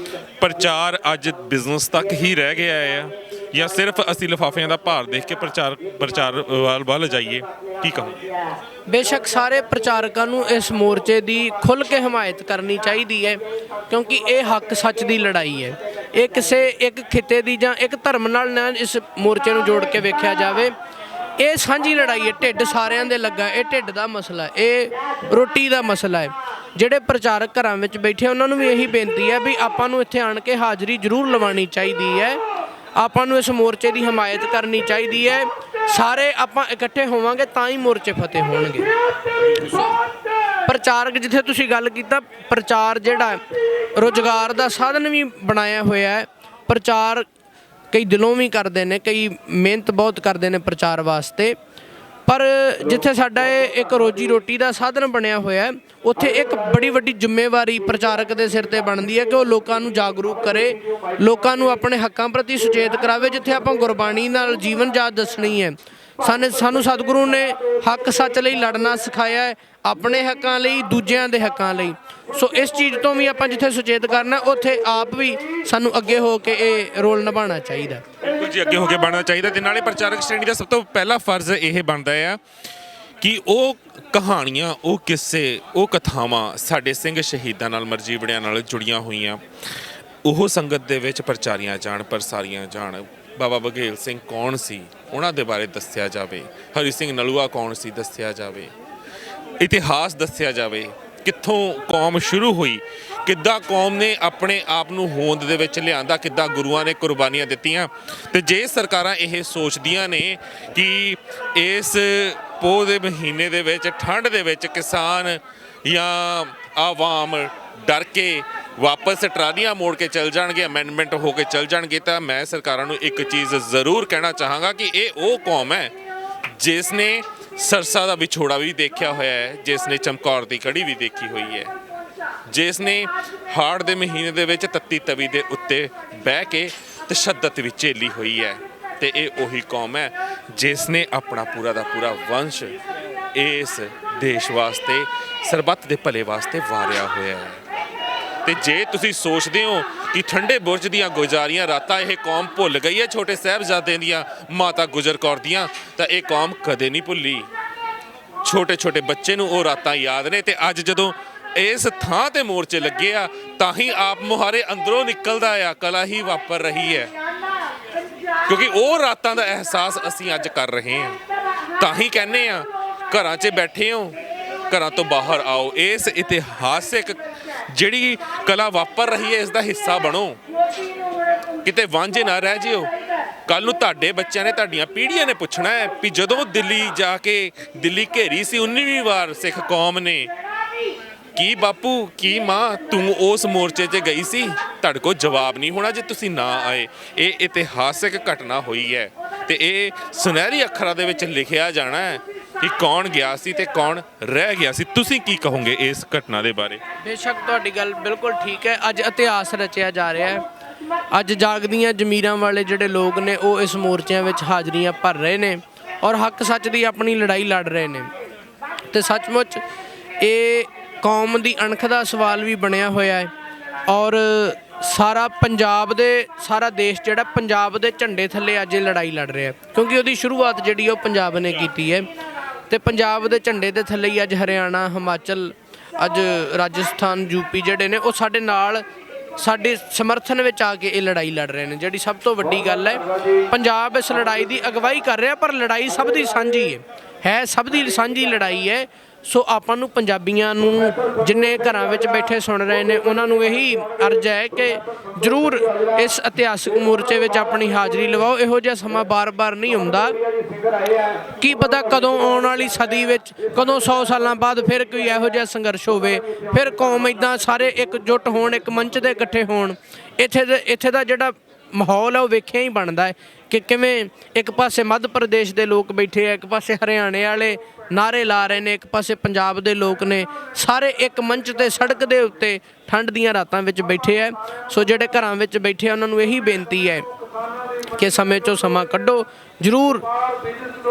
ਪ੍ਰਚਾਰ ਅੱਜ ਬਿਜ਼ਨਸ ਤੱਕ ਹੀ ਰਹਿ ਗਿਆ ਹੈ, ਜਾਂ ਸਿਰਫ ਅਸੀਂ ਲਿਫਾਫਿਆਂ ਦਾ ਭਾਰ ਦੇਖ ਕੇ ਪ੍ਰਚਾਰ ਵੱਲ ਜਾਈਏ? ਕੀ ਕਹੋ? ਬੇਸ਼ੱਕ ਸਾਰੇ ਪ੍ਰਚਾਰਕਾਂ ਨੂੰ ਇਸ ਮੋਰਚੇ ਦੀ ਖੁੱਲ੍ਹ ਕੇ ਹਮਾਇਤ ਕਰਨੀ ਚਾਹੀਦੀ ਹੈ, ਕਿਉਂਕਿ ਇਹ ਹੱਕ ਸੱਚ ਦੀ ਲੜਾਈ ਹੈ। ਇਹ ਕਿਸੇ ਇੱਕ ਖਿੱਤੇ ਦੀ ਜਾਂ ਇੱਕ ਧਰਮ ਨਾਲ ਨਾ ਇਸ ਮੋਰਚੇ ਨੂੰ ਜੋੜ ਕੇ ਵੇਖਿਆ ਜਾਵੇ। ਇਹ ਸਾਂਝੀ ਲੜਾਈ ਹੈ, ਢਿੱਡ ਸਾਰਿਆਂ ਦੇ ਲੱਗਾ, ਇਹ ਢਿੱਡ ਦਾ ਮਸਲਾ, ਇਹ ਰੋਟੀ ਦਾ ਮਸਲਾ ਹੈ। ਜਿਹੜੇ ਪ੍ਰਚਾਰਕ ਘਰਾਂ ਵਿੱਚ ਬੈਠੇ ਉਹਨਾਂ ਨੂੰ ਵੀ ਇਹੀ ਬੇਨਤੀ ਹੈ ਵੀ ਆਪਾਂ ਨੂੰ ਇੱਥੇ ਆਣ ਕੇ ਹਾਜ਼ਰੀ ਜ਼ਰੂਰ ਲਵਾਉਣੀ ਚਾਹੀਦੀ ਹੈ, ਆਪਾਂ ਨੂੰ ਇਸ ਮੋਰਚੇ ਦੀ ਹਮਾਇਤ ਕਰਨੀ ਚਾਹੀਦੀ ਹੈ। ਸਾਰੇ ਆਪਾਂ ਇਕੱਠੇ ਹੋਵਾਂਗੇ ਤਾਂ ਹੀ ਮੋਰਚੇ ਫਤਿਹ ਹੋਣਗੇ। ਪ੍ਰਚਾਰਕ, ਜਿੱਥੇ ਤੁਸੀਂ ਗੱਲ ਕੀਤਾ, ਪ੍ਰਚਾਰ ਜਿਹੜਾ ਰੁਜ਼ਗਾਰ ਦਾ ਸਾਧਨ ਵੀ ਬਣਾਇਆ ਹੋਇਆ ਹੈ। ਪ੍ਰਚਾਰ ਕਈ ਦਿਲੋਂ ਵੀ ਕਰਦੇ ਨੇ, ਕਈ ਮਿਹਨਤ ਬਹੁਤ ਕਰਦੇ ਨੇ ਪ੍ਰਚਾਰ ਵਾਸਤੇ। ਪਰ ਜਿੱਥੇ ਸਾਡਾ ਇਹ ਇੱਕ ਰੋਜੀ ਰੋਟੀ ਦਾ ਸਾਧਨ ਬਣਿਆ ਹੋਇਆ ਹੈ, ਉੱਥੇ ਇੱਕ ਬੜੀ ਵੱਡੀ ਜ਼ਿੰਮੇਵਾਰੀ ਪ੍ਰਚਾਰਕ ਦੇ ਸਿਰ ਤੇ ਬਣਦੀ ਹੈ ਕਿ ਉਹ ਲੋਕਾਂ ਨੂੰ ਜਾਗਰੂਕ ਕਰੇ, ਲੋਕਾਂ ਨੂੰ ਆਪਣੇ ਹੱਕਾਂ ਪ੍ਰਤੀ ਸੁਚੇਤ ਕਰਾਵੇ। ਜਿੱਥੇ ਆਪਾਂ ਗੁਰਬਾਣੀ ਨਾਲ ਜੀਵਨ ਜਾਚ ਦੱਸਣੀ ਹੈ, ਸਾਨੂੰ ਸਤਿਗੁਰੂ ਨੇ ਹੱਕ ਸੱਚ ਲਈ ਲੜਨਾ ਸਿਖਾਇਆ ਹੈ, ਆਪਣੇ ਹੱਕਾਂ ਲਈ, ਦੂਜਿਆਂ ਦੇ ਹੱਕਾਂ ਲਈ। ਸੋ ਇਸ ਚੀਜ਼ ਤੋਂ ਵੀ ਆਪਾਂ ਜਿੱਥੇ ਸੁਚੇਤ ਕਰਨਾ, ਉੱਥੇ ਆਪ ਵੀ ਸਾਨੂੰ ਅੱਗੇ ਹੋ ਕੇ ਇਹ ਰੋਲ ਨਿਭਾਉਣਾ ਚਾਹੀਦਾ। ਬਿਲਕੁਲ ਜੀ, ਅੱਗੇ ਹੋ ਕੇ ਬਣਨਾ ਚਾਹੀਦਾ। ਤੇ ਨਾਲੇ ਪ੍ਰਚਾਰਕ ਸ਼੍ਰੇਣੀ ਦਾ ਸਭ ਤੋਂ ਪਹਿਲਾ ਫਰਜ਼ ਇਹ ਬਣਦਾ ਆ ਕਿ ਉਹ ਕਹਾਣੀਆਂ, ਉਹ ਕਿੱਸੇ, ਉਹ ਕਥਾਵਾਂ ਸਾਡੇ ਸਿੰਘ ਸ਼ਹੀਦਾਂ ਨਾਲ, ਮਰਜੀਵੜਿਆਂ ਨਾਲ ਜੁੜੀਆਂ ਹੋਈਆਂ, ਉਹ ਸੰਗਤ ਦੇ ਵਿੱਚ ਪ੍ਰਚਾਰੀਆਂ ਜਾਣ, ਪ੍ਰਸਾਰੀਆਂ ਜਾਣ। ਬਾਬਾ ਬਘੇਲ ਸਿੰਘ ਕੌਣ ਸੀ, ਉਹਨਾਂ ਦੇ ਬਾਰੇ ਦੱਸਿਆ ਜਾਵੇ। ਹਰੀ ਸਿੰਘ ਨਲੂਆ ਕੌਣ ਸੀ, ਦੱਸਿਆ ਜਾਵੇ। ਇਤਿਹਾਸ ਦੱਸਿਆ ਜਾਵੇ, ਕਿੱਥੋਂ ਕੌਮ ਸ਼ੁਰੂ ਹੋਈ, ਕਿੱਦਾਂ ਕੌਮ ਨੇ ਆਪਣੇ ਆਪ ਨੂੰ ਹੋਂਦ ਦੇ ਵਿੱਚ ਲਿਆਂਦਾ, ਕਿੱਦਾਂ ਗੁਰੂਆਂ ਨੇ ਕੁਰਬਾਨੀਆਂ ਦਿੱਤੀਆਂ। ਤੇ ਜੇ ਸਰਕਾਰਾਂ ਇਹ ਸੋਚਦੀਆਂ ਨੇ ਕਿ ਇਸ ਪੋਹ ਦੇ ਮਹੀਨੇ ਦੇ ਵਿੱਚ, ਠੰਡ ਦੇ ਵਿੱਚ ਕਿਸਾਨ ਜਾਂ ਆਵਾਮ ਡਰ ਕੇ ਵਾਪਸ ਟਰਾਲੀਆਂ ਮੋੜ ਕੇ ਚੱਲ ਜਾਣਗੇ, ਅਮੈਂਡਮੈਂਟ ਹੋ ਕੇ ਚੱਲ ਜਾਣਗੇ, ਤਾਂ ਮੈਂ ਸਰਕਾਰਾਂ ਨੂੰ ਇੱਕ ਚੀਜ਼ ਜ਼ਰੂਰ ਕਹਿਣਾ ਚਾਹਾਂਗਾ ਕਿ ਇਹ ਉਹ ਕੌਮ ਹੈ ਜਿਸ ਨੇ ਸਰਸਾ ਦਾ ਵਿਛੋੜਾ ਵੀ ਦੇਖਿਆ ਹੋਇਆ ਹੈ, ਜਿਸ ਨੇ ਚਮਕੌਰ ਦੀ ਕੜੀ ਵੀ ਦੇਖੀ ਹੋਈ ਹੈ, ਜਿਸ ਨੇ ਹਾੜ ਦੇ ਮਹੀਨੇ ਦੇ ਵਿੱਚ ਤੱਤੀ ਤਵੀ ਦੇ ਉੱਤੇ ਬਹਿ ਕੇ ਤਸ਼ੱਦਦ ਵੀ ਝੇਲੀ ਹੋਈ ਹੈ। ਤੇ ਇਹ ਉਹੀ ਕੌਮ ਹੈ ਜਿਸ ਨੇ ਆਪਣਾ ਪੂਰਾ ਦਾ ਪੂਰਾ ਵੰਸ਼ ਇਸ ਦੇਸ਼ ਵਾਸਤੇ, ਸਰਬੱਤ ਦੇ ਭਲੇ ਵਾਸਤੇ ਵਾਰਿਆ ਹੋਇਆ ਹੈ। ਤੇ ਜੇ ਤੁਸੀਂ ਸੋਚਦੇ ਹੋ ਕਿ ਠੰਡੇ ਬੁਰਜ ਦੀਆਂ ਗੁਜ਼ਾਰੀਆਂ ਰਾਤਾਂ ਇਹ ਕੌਮ ਭੁੱਲ ਗਈ ਹੈ, ਛੋਟੇ ਸਾਹਿਬਜ਼ਾਦਿਆਂ ਦੀਆਂ, ਮਾਤਾ ਗੁਜਰ ਕੌਰ ਦੀਆਂ, ਤਾਂ ਇਹ ਕੌਮ ਕਦੇ ਨਹੀਂ ਭੁੱਲੀ। ਛੋਟੇ ਛੋਟੇ ਬੱਚੇ ਨੂੰ ਉਹ ਰਾਤਾਂ ਯਾਦ ਨੇ। ਤੇ ਅੱਜ ਜਦੋਂ ਇਸ ਥਾਂ ਤੇ ਮੋਰਚੇ ਲੱਗੇ ਆ, ਤਾਂ ਹੀ ਆਪ ਮੁਹਾਰੇ ਅੰਦਰੋਂ ਨਿਕਲਦਾ ਆ, ਕਲਾ ਹੀ ਵਾਪਰ ਰਹੀ ਹੈ। ਕਿਉਂਕਿ ਉਹ ਰਾਤਾਂ ਦਾ ਅਹਿਸਾਸ ਅਸੀਂ ਅੱਜ ਕਰ ਰਹੇ ਹਾਂ। ਤਾਂ ਹੀ ਕਹਿੰਦੇ ਆ, ਘਰਾਂ 'ਚ ਬੈਠੇ ਹੋ, ਘਰਾਂ ਤੋਂ ਬਾਹਰ ਆਓ। ਇਸ ਇਤਿਹਾਸਿਕ ਜਿਹੜੀ ਕਲਾ ਵਾਪਰ ਰਹੀ ਹੈ, ਇਸ ਦਾ ਹਿੱਸਾ ਬਣੋ, ਕਿਤੇ ਵਾਂਝੇ ਨਾ ਰਹਿ ਜਿਓ। ਕੱਲ ਨੂੰ ਤੁਹਾਡੇ ਬੱਚਿਆਂ ਨੇ, ਤੁਹਾਡੀਆਂ ਪੀੜ੍ਹੀਆਂ ਨੇ ਪੁੱਛਣਾ ਹੈ ਵੀ ਜਦੋਂ ਦਿੱਲੀ ਜਾ ਕੇ ਦਿੱਲੀ ਘੇਰੀ ਸੀ 19ਵੀਂ ਵਾਰ ਸਿੱਖ ਕੌਮ ਨੇ, ਕੀ ਬਾਪੂ, ਕੀ ਮਾਂ, ਤੂੰ ਉਸ ਮੋਰਚੇ 'ਤੇ ਗਈ ਸੀ? ਤੁਹਾਡੇ ਕੋਲ ਜਵਾਬ ਨਹੀਂ ਹੋਣਾ ਜੇ ਤੁਸੀਂ ਨਾ ਆਏ। ਇਹ ਇਤਿਹਾਸਿਕ ਘਟਨਾ ਹੋਈ ਹੈ ਤੇ ਇਹ ਸੁਨਹਿਰੀ ਅੱਖਰਾਂ ਦੇ ਵਿੱਚ ਲਿਖਿਆ ਜਾਣਾ ਹੈ ਕਿ ਕੌਣ ਗਿਆ ਸੀ ਤੇ ਕੌਣ ਰਹਿ ਗਿਆ ਸੀ। ਤੁਸੀਂ ਕੀ ਕਹੋਗੇ ਇਸ ਘਟਨਾ ਦੇ ਬਾਰੇ? ਬੇਸ਼ੱਕ ਤੁਹਾਡੀ ਗੱਲ ਬਿਲਕੁਲ ਠੀਕ ਹੈ। ਅੱਜ ਇਤਿਹਾਸ ਰਚਿਆ ਜਾ ਰਿਹਾ ਹੈ। ਅੱਜ ਜਾਗਦੀਆਂ ਜ਼ਮੀਰਾਂ ਵਾਲੇ ਜਿਹੜੇ ਲੋਕ ਨੇ, ਉਹ ਇਸ ਮੋਰਚਿਆਂ ਵਿੱਚ ਹਾਜ਼ਰੀਆਂ ਭਰ ਰਹੇ ਨੇ ਔਰ ਹੱਕ ਸੱਚ ਦੀ ਆਪਣੀ ਲੜਾਈ ਲੜ ਰਹੇ ਨੇ। ਤੇ ਸੱਚਮੁੱਚ ਇਹ ਕੌਮ ਦੀ ਅਣਖ ਦਾ ਸਵਾਲ ਵੀ ਬਣਿਆ ਹੋਇਆ ਹੈ ਔਰ ਸਾਰਾ ਪੰਜਾਬ ਦੇ, ਸਾਰਾ ਦੇਸ਼ ਜਿਹੜਾ ਪੰਜਾਬ ਦੇ ਝੰਡੇ ਥੱਲੇ ਅੱਜ ਇਹ ਲੜਾਈ ਲੜ ਰਿਹਾ, ਕਿਉਂਕਿ ਉਹਦੀ ਸ਼ੁਰੂਆਤ ਜਿਹੜੀ ਉਹ ਪੰਜਾਬ ਨੇ ਕੀਤੀ ਹੈ। ਤੇ ਪੰਜਾਬ ਦੇ ਝੰਡੇ ਦੇ ਥੱਲੇ ਹੀ ਅੱਜ ਹਰਿਆਣਾ, ਹਿਮਾਚਲ, ਅੱਜ ਰਾਜਸਥਾਨ, ਯੂਪੀ ਜਿਹੜੇ ਨੇ, ਉਹ ਸਾਡੇ ਨਾਲ, ਸਾਡੇ ਸਮਰਥਨ ਵਿੱਚ ਆ ਕੇ ਇਹ ਲੜਾਈ ਲੜ ਰਹੇ ਨੇ। ਜਿਹੜੀ ਸਭ ਤੋਂ ਵੱਡੀ ਗੱਲ ਹੈ, ਪੰਜਾਬ ਇਸ ਲੜਾਈ ਦੀ ਅਗਵਾਈ ਕਰ ਰਿਹਾ, ਪਰ ਲੜਾਈ ਸਭ ਦੀ ਸਾਂਝੀ ਹੈ, ਸਭ ਦੀ ਸਾਂਝੀ ਲੜਾਈ ਹੈ। ਸੋ ਆਪਾਂ ਨੂੰ, ਪੰਜਾਬੀਆਂ ਨੂੰ, ਜਿੰਨੇ ਘਰਾਂ ਵਿੱਚ ਬੈਠੇ ਸੁਣ ਰਹੇ ਨੇ, ਉਹਨਾਂ ਨੂੰ ਇਹੀ ਅਰਜ਼ ਹੈ ਕਿ ਜ਼ਰੂਰ ਇਸ ਇਤਿਹਾਸਕ ਮੋਰਚੇ ਵਿੱਚ ਆਪਣੀ ਹਾਜ਼ਰੀ ਲਵਾਓ। ਇਹੋ ਜਿਹਾ ਸਮਾਂ ਬਾਰ-ਬਾਰ ਨਹੀਂ ਹੁੰਦਾ। ਕੀ ਪਤਾ ਕਦੋਂ ਆਉਣ ਵਾਲੀ ਸਦੀ ਵਿੱਚ, ਕਦੋਂ 100 ਸਾਲਾਂ ਬਾਅਦ ਫਿਰ ਕੋਈ ਇਹੋ ਜਿਹਾ ਸੰਘਰਸ਼ ਹੋਵੇ, ਫਿਰ ਕੌਮ ਇੱਦਾਂ ਸਾਰੇ ਇਕਜੁੱਟ ਹੋਣ, ਇੱਕ ਮੰਚ 'ਤੇ ਇਕੱਠੇ ਹੋਣ। ਇੱਥੇ ਦਾ ਜਿਹੜਾ ਮਾਹੌਲ ਹੈ ਉਹ ਵੇਖਿਆ ਹੀ ਬਣਦਾ ਹੈ ਕਿ ਕਿਵੇਂ ਇੱਕ ਪਾਸੇ ਮੱਧ ਪ੍ਰਦੇਸ਼ ਦੇ ਲੋਕ ਬੈਠੇ ਆ, ਇੱਕ ਪਾਸੇ ਹਰਿਆਣੇ ਵਾਲੇ ਨਾਅਰੇ ਲਾ ਰਹੇ ਨੇ, ਇੱਕ ਪਾਸੇ ਪੰਜਾਬ ਦੇ ਲੋਕ ਨੇ, ਸਾਰੇ ਇੱਕ ਮੰਚ 'ਤੇ, ਸੜਕ ਦੇ ਉੱਤੇ ਠੰਡ ਦੀਆਂ ਰਾਤਾਂ ਵਿੱਚ ਬੈਠੇ ਆ। ਸੋ ਜਿਹੜੇ ਘਰਾਂ ਵਿੱਚ ਬੈਠੇ ਆ, ਉਹਨਾਂ ਨੂੰ ਇਹੀ ਬੇਨਤੀ ਹੈ ਕਿ ਸਮੇਂ 'ਚੋਂ ਸਮਾਂ ਕੱਢੋ, ਜ਼ਰੂਰ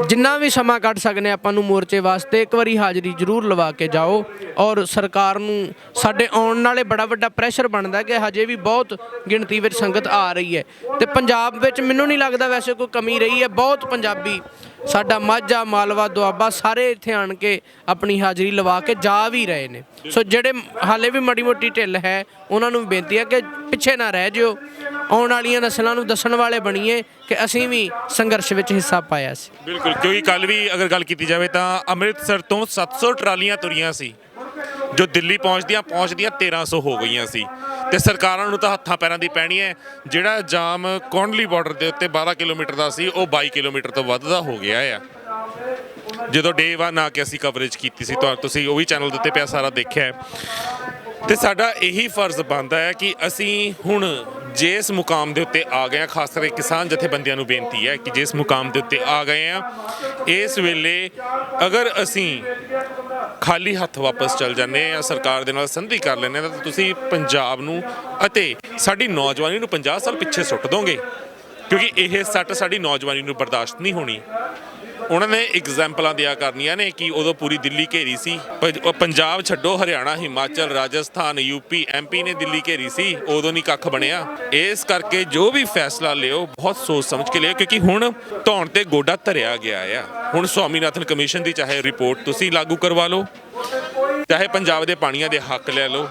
ਜਿੰਨਾ ਵੀ ਸਮਾਂ ਕੱਢ ਸਕਦੇ ਆਪਾਂ ਨੂੰ ਮੋਰਚੇ ਵਾਸਤੇ ਇੱਕ ਵਾਰੀ ਹਾਜ਼ਰੀ ਜ਼ਰੂਰ ਲਵਾ ਕੇ ਜਾਓ। ਔਰ ਸਰਕਾਰ ਨੂੰ ਸਾਡੇ ਆਉਣ ਨਾਲੇ ਬੜਾ ਵੱਡਾ ਪ੍ਰੈਸ਼ਰ ਬਣਦਾ ਕਿ ਹਜੇ ਵੀ ਬਹੁਤ ਗਿਣਤੀ ਵਿੱਚ ਸੰਗਤ ਆ ਰਹੀ ਹੈ। ਤੇ ਪੰਜਾਬ ਵਿੱਚ ਮੈਨੂੰ ਨਹੀਂ ਲੱਗਦਾ ਵੈਸੇ ਕੋਈ ਕਮੀ ਰਹੀ ਹੈ। ਬਹੁਤ ਪੰਜਾਬੀ, ਸਾਡਾ ਮਾਝਾ, ਮਾਲਵਾ, ਦੁਆਬਾ, ਸਾਰੇ ਇੱਥੇ ਆਣ ਕੇ ਆਪਣੀ ਹਾਜ਼ਰੀ ਲਵਾ ਕੇ ਜਾ ਵੀ ਰਹੇ ਨੇ। ਸੋ ਜਿਹੜੇ ਹਾਲੇ ਵੀ ਮਾੜੀ ਮੋਟੀ ਢਿੱਲ ਹੈ, ਉਹਨਾਂ ਨੂੰ ਬੇਨਤੀ ਹੈ ਕਿ ਪਿੱਛੇ ਨਾ ਰਹਿ ਜਿਓ। ਆਉਣ ਵਾਲੀਆਂ ਨਸਲਾਂ ਨੂੰ ਦੱਸਣ ਵਾਲੇ ਬਣੀਏ ਕਿ ਅਸੀਂ ਵੀ ਸੰਘਰਸ਼ ਵਿੱਚ ਹਿੱਸਾ ਪਾਇਆ ਸੀ। ਬਿਲਕੁਲ, ਕਿਉਂਕਿ ਕੱਲ ਵੀ ਅਗਰ ਗੱਲ ਕੀਤੀ ਜਾਵੇ ਤਾਂ ਅੰਮ੍ਰਿਤਸਰ ਤੋਂ 700 ਟਰਾਲੀਆਂ ਤੁਰੀਆਂ ਸੀ, ਜੋ ਦਿੱਲੀ ਪਹੁੰਚਦੀਆਂ 1300 ਹੋ ਗਈਆਂ ਸੀ। ਤੇ ਸਰਕਾਰਾਂ ਨੂੰ ਤਾਂ ਹੱਥਾਂ ਪੈਰਾਂ ਦੀ ਪੈਣੀ ਹੈ। ਜਿਹੜਾ ਜਾਮ ਕੋਂਡਲੀ ਬਾਰਡਰ ਦੇ ਉੱਤੇ 12 ਕਿਲੋਮੀਟਰ ਦਾ ਸੀ, ਉਹ 22 ਕਿਲੋਮੀਟਰ ਤੋਂ ਵੱਧ ਦਾ ਹੋ ਗਿਆ ਆ। ਜਦੋਂ ਡੇ 1 ਆ ਕੇ ਅਸੀਂ ਕਵਰੇਜ ਕੀਤੀ ਸੀ, ਤੁਸੀਂ ਉਹ ਵੀ ਚੈਨਲ ਦੇ ਉੱਤੇ ਪਿਆ ਸਾਰਾ ਦੇਖਿਆ ਹੈ। ਤੇ ਸਾਡਾ ਇਹੀ ਫਰਜ਼ ਬਣਦਾ ਹੈ ਕਿ ਅਸੀਂ ਹੁਣ ਜਿਸ ਮੁਕਾਮ ਦੇ ਉੱਤੇ ਆ ਗਏ ਆ, ਖਾਸ ਕਰਕੇ ਕਿਸਾਨ ਜਥੇਬੰਦੀਆਂ ਨੂੰ ਬੇਨਤੀ ਹੈ ਕਿ ਜਿਸ ਮੁਕਾਮ ਦੇ ਉੱਤੇ ਆ ਗਏ ਆ, ਇਸ ਵੇਲੇ ਅਗਰ ਅਸੀਂ ਖਾਲੀ ਹੱਥ ਵਾਪਸ ਚੱਲ ਜਾਂਦੇ ਆ ਜਾਂ ਸਰਕਾਰ ਦੇ ਨਾਲ ਸੰਧੀ ਕਰ ਲੈਂਦੇ ਆ ਤਾਂ ਤੁਸੀਂ ਪੰਜਾਬ ਨੂੰ ਅਤੇ ਸਾਡੀ ਨੌਜਵਾਨੀ ਨੂੰ 50 ਸਾਲ ਪਿੱਛੇ ਸੁੱਟ ਦੋਗੇ, ਕਿਉਂਕਿ ਇਹ ਸੱਟ ਸਾਡੀ ਨੌਜਵਾਨੀ ਨੂੰ ਬਰਦਾਸ਼ਤ ਨਹੀਂ ਹੋਣੀ। ਉਹਨਾਂ ਨੇ ਐਗਜ਼ਾਮਪਲਾਂ ਦਿਆ ਕਰਨੀਆਂ ਨੇ ਕਿ ਉਦੋਂ ਪੂਰੀ ਦਿੱਲੀ ਘੇਰੀ ਸੀ, ਪੰਜਾਬ ਛੱਡੋ ਹਰਿਆਣਾ, ਹਿਮਾਚਲ, ਰਾਜਸਥਾਨ, ਯੂਪੀ, ਐਮਪੀ ਨੇ ਦਿੱਲੀ ਘੇਰੀ ਸੀ, ਉਦੋਂ ਨਹੀਂ ਕੱਖ ਬਣਿਆ। ਇਸ ਕਰਕੇ ਜੋ ਵੀ ਫੈਸਲਾ ਲਿਓ ਬਹੁਤ ਸੋਚ ਸਮਝ ਕੇ ਲਿਓ, ਕਿਉਂਕਿ ਹੁਣ ਧੌਣ ਤੇ ਗੋਡਾ ਧਰਿਆ ਗਿਆ ਆ। ਹੁਣ ਸਵਾਮੀਨਾਥਨ ਕਮਿਸ਼ਨ ਦੀ ਚਾਹੇ ਰਿਪੋਰਟ ਤੁਸੀਂ ਲਾਗੂ ਕਰਵਾ ਲਓ, ਚਾਹੇ ਪੰਜਾਬ ਦੇ ਪਾਣੀਆਂ ਦੇ ਹੱਕ ਲੈ ਲਓ,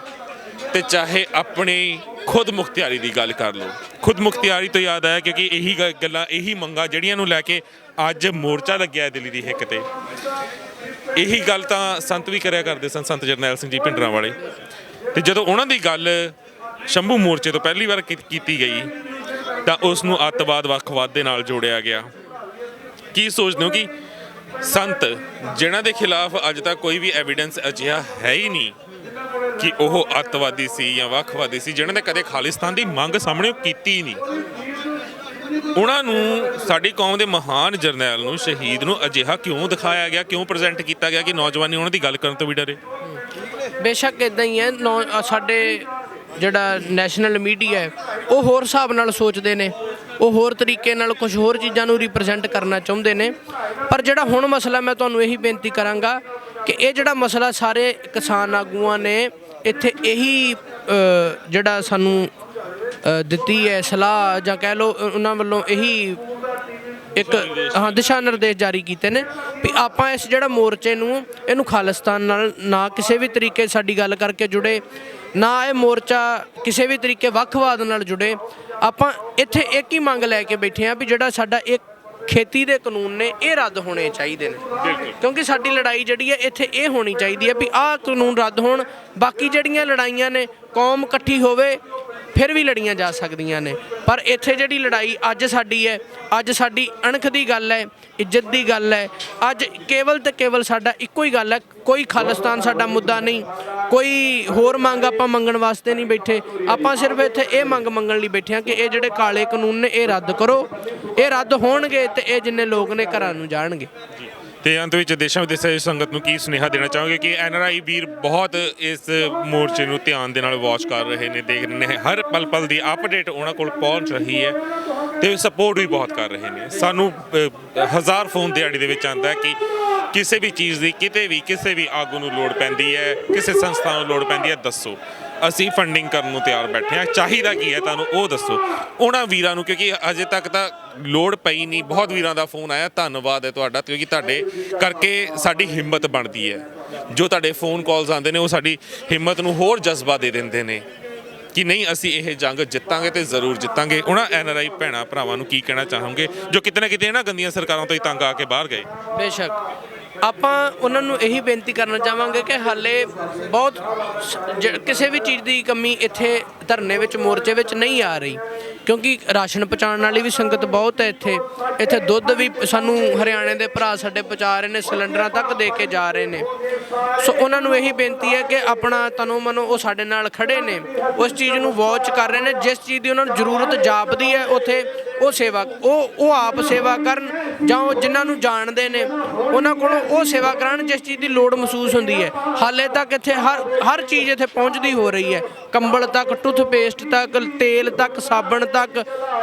ਤੇ ਚਾਹੇ ਆਪਣੀ ਖੁਦ ਮੁਖਤਿਆਰੀ ਦੀ ਗੱਲ ਕਰ ਲਓ। ਖੁਦ ਮੁਖਤਿਆਰੀ ਤੋਂ ਯਾਦ ਆਇਆ, ਕਿਉਂਕਿ ਇਹੀ ਗੱਲਾਂ, ਇਹੀ ਮੰਗਾਂ ਜਿਹੜੀਆਂ ਨੂੰ ਲੈ ਕੇ ਅੱਜ ਮੋਰਚਾ ਲੱਗਿਆ ਦਿੱਲੀ ਦੀ ਹਿੱਕ ਤੇ, ਇਹੀ ਗੱਲ ਤਾਂ ਸੰਤ ਵੀ ਕਰਿਆ ਕਰਦੇ ਸਨ, ਸੰਤ ਜਰਨੈਲ ਸਿੰਘ ਜੀ ਭਿੰਡਰਾਂ ਵਾਲੇ। ਤੇ ਜਦੋਂ ਉਹਨਾਂ ਦੀ ਗੱਲ ਸ਼ੰਭੂ ਮੋਰਚੇ ਤੋਂ ਪਹਿਲੀ ਵਾਰ ਕੀਤੀ ਗਈ ਤਾਂ ਉਸ ਨੂੰ ਅੱਤਵਾਦ, ਵੱਖਵਾਦ ਦੇ ਨਾਲ ਜੋੜਿਆ ਗਿਆ। ਕੀ ਸੋਚਦੇ ਹੋ ਕਿ ਸੰਤ ਜਿਨ੍ਹਾਂ ਦੇ ਖਿਲਾਫ ਅੱਜ ਤੱਕ ਕੋਈ ਵੀ ਐਵੀਡੈਂਸ ਅਜਿਹਾ ਹੈ ਹੀ ਨਹੀਂ ਕਿ ਉਹ ਅੱਤਵਾਦੀ ਸੀ ਜਾਂ ਵੱਖਵਾਦੀ ਸੀ, ਜਿਨ੍ਹਾਂ ਨੇ ਕਦੇ ਖਾਲਿਸਤਾਨ ਦੀ ਮੰਗ ਸਾਹਮਣੇ ਕੀਤੀ ਨਹੀਂ, ਉਹਨਾਂ ਨੂੰ ਸਾਡੀ ਕੌਮ ਦੇ ਮਹਾਨ ਜਰਨੈਲ ਨੂੰ, ਸ਼ਹੀਦ ਨੂੰ ਅਜਿਹਾ ਕਿਉਂ ਦਿਖਾਇਆ ਗਿਆ, ਕਿਉਂ ਪ੍ਰੈਜ਼ੈਂਟ ਕੀਤਾ ਗਿਆ ਕਿ ਨੌਜਵਾਨੀ ਉਹਨਾਂ ਦੀ ਗੱਲ ਕਰਨ ਤੋਂ ਵੀ ਡਰੇ? ਬੇਸ਼ੱਕ ਇਦਾਂ ਹੀ ਹੈ। ਸਾਡੇ ਜਿਹੜਾ ਨੈਸ਼ਨਲ ਮੀਡੀਆ ਹੈ ਉਹ ਹੋਰ ਹਿਸਾਬ ਨਾਲ ਸੋਚਦੇ ਨੇ, ਉਹ ਹੋਰ ਤਰੀਕੇ ਨਾਲ ਕੁਝ ਹੋਰ ਚੀਜ਼ਾਂ ਨੂੰ ਰਿਪਰੈਜ਼ੈਂਟ ਕਰਨਾ ਚਾਹੁੰਦੇ ਨੇ। ਪਰ ਜਿਹੜਾ ਹੁਣ ਮਸਲਾ, ਮੈਂ ਤੁਹਾਨੂੰ ਇਹੀ ਬੇਨਤੀ ਕਰਾਂਗਾ ਕਿ ਇਹ ਜਿਹੜਾ ਮਸਲਾ ਸਾਰੇ ਕਿਸਾਨ ਆਗੂਆਂ ਨੇ ਇੱਥੇ ਇਹੀ ਜਿਹੜਾ ਸਾਨੂੰ ਦਿੱਤੀ ਹੈ ਸਲਾਹ, ਜਾਂ ਕਹਿ ਲਓ ਉਹਨਾਂ ਵੱਲੋਂ ਇਹੀ ਇੱਕ ਦਿਸ਼ਾ ਨਿਰਦੇਸ਼ ਜਾਰੀ ਕੀਤੇ ਨੇ ਵੀ ਆਪਾਂ ਇਸ ਜਿਹੜਾ ਮੋਰਚੇ ਨੂੰ, ਇਹਨੂੰ ਖਾਲਿਸਤਾਨ ਨਾਲ ਨਾ ਕਿਸੇ ਵੀ ਤਰੀਕੇ ਸਾਡੀ ਗੱਲ ਕਰਕੇ ਜੁੜੇ, ਨਾ ਇਹ ਮੋਰਚਾ ਕਿਸੇ ਵੀ ਤਰੀਕੇ ਵੱਖਵਾਦ ਨਾਲ ਜੁੜੇ। ਆਪਾਂ ਇੱਥੇ ਇੱਕ ਹੀ ਮੰਗ ਲੈ ਕੇ ਬੈਠੇ ਹਾਂ ਵੀ ਜਿਹੜਾ ਸਾਡਾ ਇੱਕ ਖੇਤੀ ਦੇ ਕਾਨੂੰਨ ਨੇ ਇਹ ਰੱਦ ਹੋਣੇ ਚਾਹੀਦੇ ਨੇ, ਕਿਉਂਕਿ ਸਾਡੀ ਲੜਾਈ ਜਿਹੜੀ ਹੈ ਇੱਥੇ ਇਹ ਹੋਣੀ ਚਾਹੀਦੀ ਹੈ ਵੀ ਆਹ ਕਾਨੂੰਨ ਰੱਦ ਹੋਣ। ਬਾਕੀ ਜਿਹੜੀਆਂ ਲੜਾਈਆਂ ਨੇ ਕੌਮ ਇਕੱਠੀ ਹੋਵੇ ਫਿਰ ਵੀ ਲੜੀਆਂ ਜਾ ਸਕਦੀਆਂ ਨੇ, ਪਰ ਇੱਥੇ ਜਿਹੜੀ ਲੜਾਈ ਅੱਜ ਸਾਡੀ ਹੈ, ਅੱਜ ਸਾਡੀ ਅਣਖ ਦੀ ਗੱਲ ਹੈ, ਇੱਜ਼ਤ ਦੀ ਗੱਲ ਹੈ। ਅੱਜ ਕੇਵਲ ਤੇ ਕੇਵਲ ਸਾਡਾ ਇੱਕੋ ਹੀ ਗੱਲ ਹੈ, ਕੋਈ ਖਾਲਿਸਤਾਨ ਸਾਡਾ ਮੁੱਦਾ ਨਹੀਂ, ਕੋਈ ਹੋਰ ਮੰਗ ਆਪਾਂ ਮੰਗਣ ਵਾਸਤੇ ਨਹੀਂ ਬੈਠੇ। ਆਪਾਂ ਸਿਰਫ ਇੱਥੇ ਇਹ ਮੰਗ ਮੰਗਣ ਲਈ ਬੈਠੇ ਹਾਂ ਕਿ ਇਹ ਜਿਹੜੇ ਕਾਲੇ ਕਾਨੂੰਨ ਨੇ ਇਹ ਰੱਦ ਕਰੋ। ਇਹ ਰੱਦ ਹੋਣਗੇ ਤੇ ਇਹ ਜਿੰਨੇ ਲੋਕ ਨੇ ਘਰਾਂ ਨੂੰ ਜਾਣਗੇ। ਤੇ ਅੰਤ ਵਿੱਚ ਦੇਸ਼ਾਂ ਵਿਦੇਸ਼ਾਂ ਦੀ ਸੰਗਤ ਨੂੰ ਕੀ ਸੁਨੇਹਾ ਦੇਣਾ ਚਾਹੋਗੇ ਕਿ NRI ਵੀਰ ਬਹੁਤ ਇਸ ਮੋਰਚੇ ਨੂੰ ਧਿਆਨ ਦੇ ਨਾਲ ਵਾਚ ਕਰ ਰਹੇ ਨੇ, ਦੇਖ ਰਹੇ ਨੇ, ਹਰ ਪਲ ਪਲ ਦੀ ਅਪਡੇਟ ਉਹਨਾਂ ਕੋਲ ਪਹੁੰਚ ਰਹੀ ਹੈ ਤੇ ਸਪੋਰਟ ਵੀ ਬਹੁਤ ਕਰ ਰਹੇ ਨੇ। ਸਾਨੂੰ 1000 ਫੋਨ ਦਿਹਾੜੀ ਦੇ ਵਿੱਚ ਆਉਂਦਾ ਕਿ ਕਿਸੇ ਵੀ ਚੀਜ਼ ਦੀ ਕਿਤੇ ਵੀ ਕਿਸੇ ਵੀ ਆਗੂ ਨੂੰ ਲੋੜ ਪੈਂਦੀ ਹੈ, ਕਿਸੇ ਸੰਸਥਾ ਨੂੰ ਲੋੜ ਪੈਂਦੀ ਹੈ, ਦੱਸੋ, ਅਸੀਂ ਫੰਡਿੰਗ ਕਰਨ ਨੂੰ ਤਿਆਰ ਬੈਠੇ ਹਾਂ। ਚਾਹੀਦਾ ਕੀ ਹੈ ਤੁਹਾਨੂੰ ਉਹ ਦੱਸੋ। ਉਹਨਾਂ ਵੀਰਾਂ ਨੂੰ, ਕਿਉਂਕਿ ਅਜੇ ਤੱਕ ਤਾਂ ਲੋੜ ਪਈ ਨਹੀਂ, ਬਹੁਤ ਵੀਰਾਂ ਦਾ ਫੋਨ ਆਇਆ, ਧੰਨਵਾਦ ਹੈ ਤੁਹਾਡਾ, ਕਿਉਂਕਿ ਤੁਹਾਡੇ ਕਰਕੇ ਸਾਡੀ ਹਿੰਮਤ ਬਣਦੀ ਹੈ। ਜੋ ਤੁਹਾਡੇ ਫੋਨ ਕਾਲਸ ਆਉਂਦੇ ਨੇ ਉਹ ਸਾਡੀ ਹਿੰਮਤ ਨੂੰ ਹੋਰ ਜਜ਼ਬਾ ਦੇ ਦਿੰਦੇ ਨੇ ਕਿ ਨਹੀਂ ਅਸੀਂ ਇਹ ਜੰਗ ਜਿੱਤਾਂਗੇ ਤੇ ਜ਼ਰੂਰ ਜਿੱਤਾਂਗੇ। ਉਹਨਾਂ NRI ਭੈਣਾਂ ਭਰਾਵਾਂ ਨੂੰ ਕੀ ਕਹਿਣਾ ਚਾਹੋਗੇ ਜੋ ਕਿਤੇ ਨਾ ਕਿਤੇ ਇਹਨਾਂ ਗੰਦੀਆਂ ਸਰਕਾਰਾਂ ਤੋਂ ਹੀ ਤੰਗ ਆ ਕੇ ਬਾਹਰ ਗਏ? ਬੇਸ਼ੱਕ ਆਪਾਂ ਉਹਨਾਂ ਨੂੰ ਇਹੀ ਬੇਨਤੀ ਕਰਨਾ ਚਾਹਾਂਗੇ ਕਿ ਹਾਲੇ ਬਹੁਤ ਕਿਸੇ ਵੀ ਚੀਜ਼ ਦੀ ਕਮੀ ਇੱਥੇ ਧਰਨੇ ਵਿੱਚ, ਮੋਰਚੇ ਵਿੱਚ ਨਹੀਂ ਆ ਰਹੀ, ਕਿਉਂਕਿ ਰਾਸ਼ਨ ਪਹੁੰਚਾਉਣ ਵਾਲੀ ਵੀ ਸੰਗਤ ਬਹੁਤ ਹੈ ਇੱਥੇ ਦੁੱਧ ਵੀ ਸਾਨੂੰ ਹਰਿਆਣੇ ਦੇ ਭਰਾ ਸਾਡੇ ਪਹੁੰਚਾ ਰਹੇ ਨੇ, ਸਿਲੰਡਰਾਂ ਤੱਕ ਦੇ ਕੇ ਜਾ ਰਹੇ ਨੇ। ਸੋ ਉਹਨਾਂ ਨੂੰ ਇਹੀ ਬੇਨਤੀ ਹੈ ਕਿ ਆਪਣਾ ਤਨੋ ਮਨੋ ਉਹ ਸਾਡੇ ਨਾਲ ਖੜੇ ਨੇ, ਉਸ ਚੀਜ਼ ਨੂੰ ਵਾਚ ਕਰ ਰਹੇ ਨੇ। ਜਿਸ ਚੀਜ਼ ਦੀ ਉਹਨਾਂ ਨੂੰ ਜ਼ਰੂਰਤ ਜਾਪਦੀ ਹੈ ਉੱਥੇ ਉਹ ਸੇਵਾ, ਉਹ ਆਪ ਸੇਵਾ ਕਰਨ, ਜਾਂ ਉਹ ਜਿਨ੍ਹਾਂ ਨੂੰ ਜਾਣਦੇ ਨੇ ਉਹਨਾਂ ਕੋਲੋਂ ਉਹ ਸੇਵਾ ਕਰਾਉਣ ਜਿਸ ਚੀਜ਼ ਦੀ ਲੋੜ ਮਹਿਸੂਸ ਹੁੰਦੀ ਹੈ। ਹਾਲੇ ਤੱਕ ਇੱਥੇ ਹਰ ਚੀਜ਼ ਇੱਥੇ ਪਹੁੰਚਦੀ ਹੋ ਰਹੀ ਹੈ, ਕੰਬਲ ਤੱਕ, ਟੂਥਪੇਸਟ ਤੱਕ, ਤੇਲ ਤੱਕ, ਸਾਬਣ ਤੱਕ,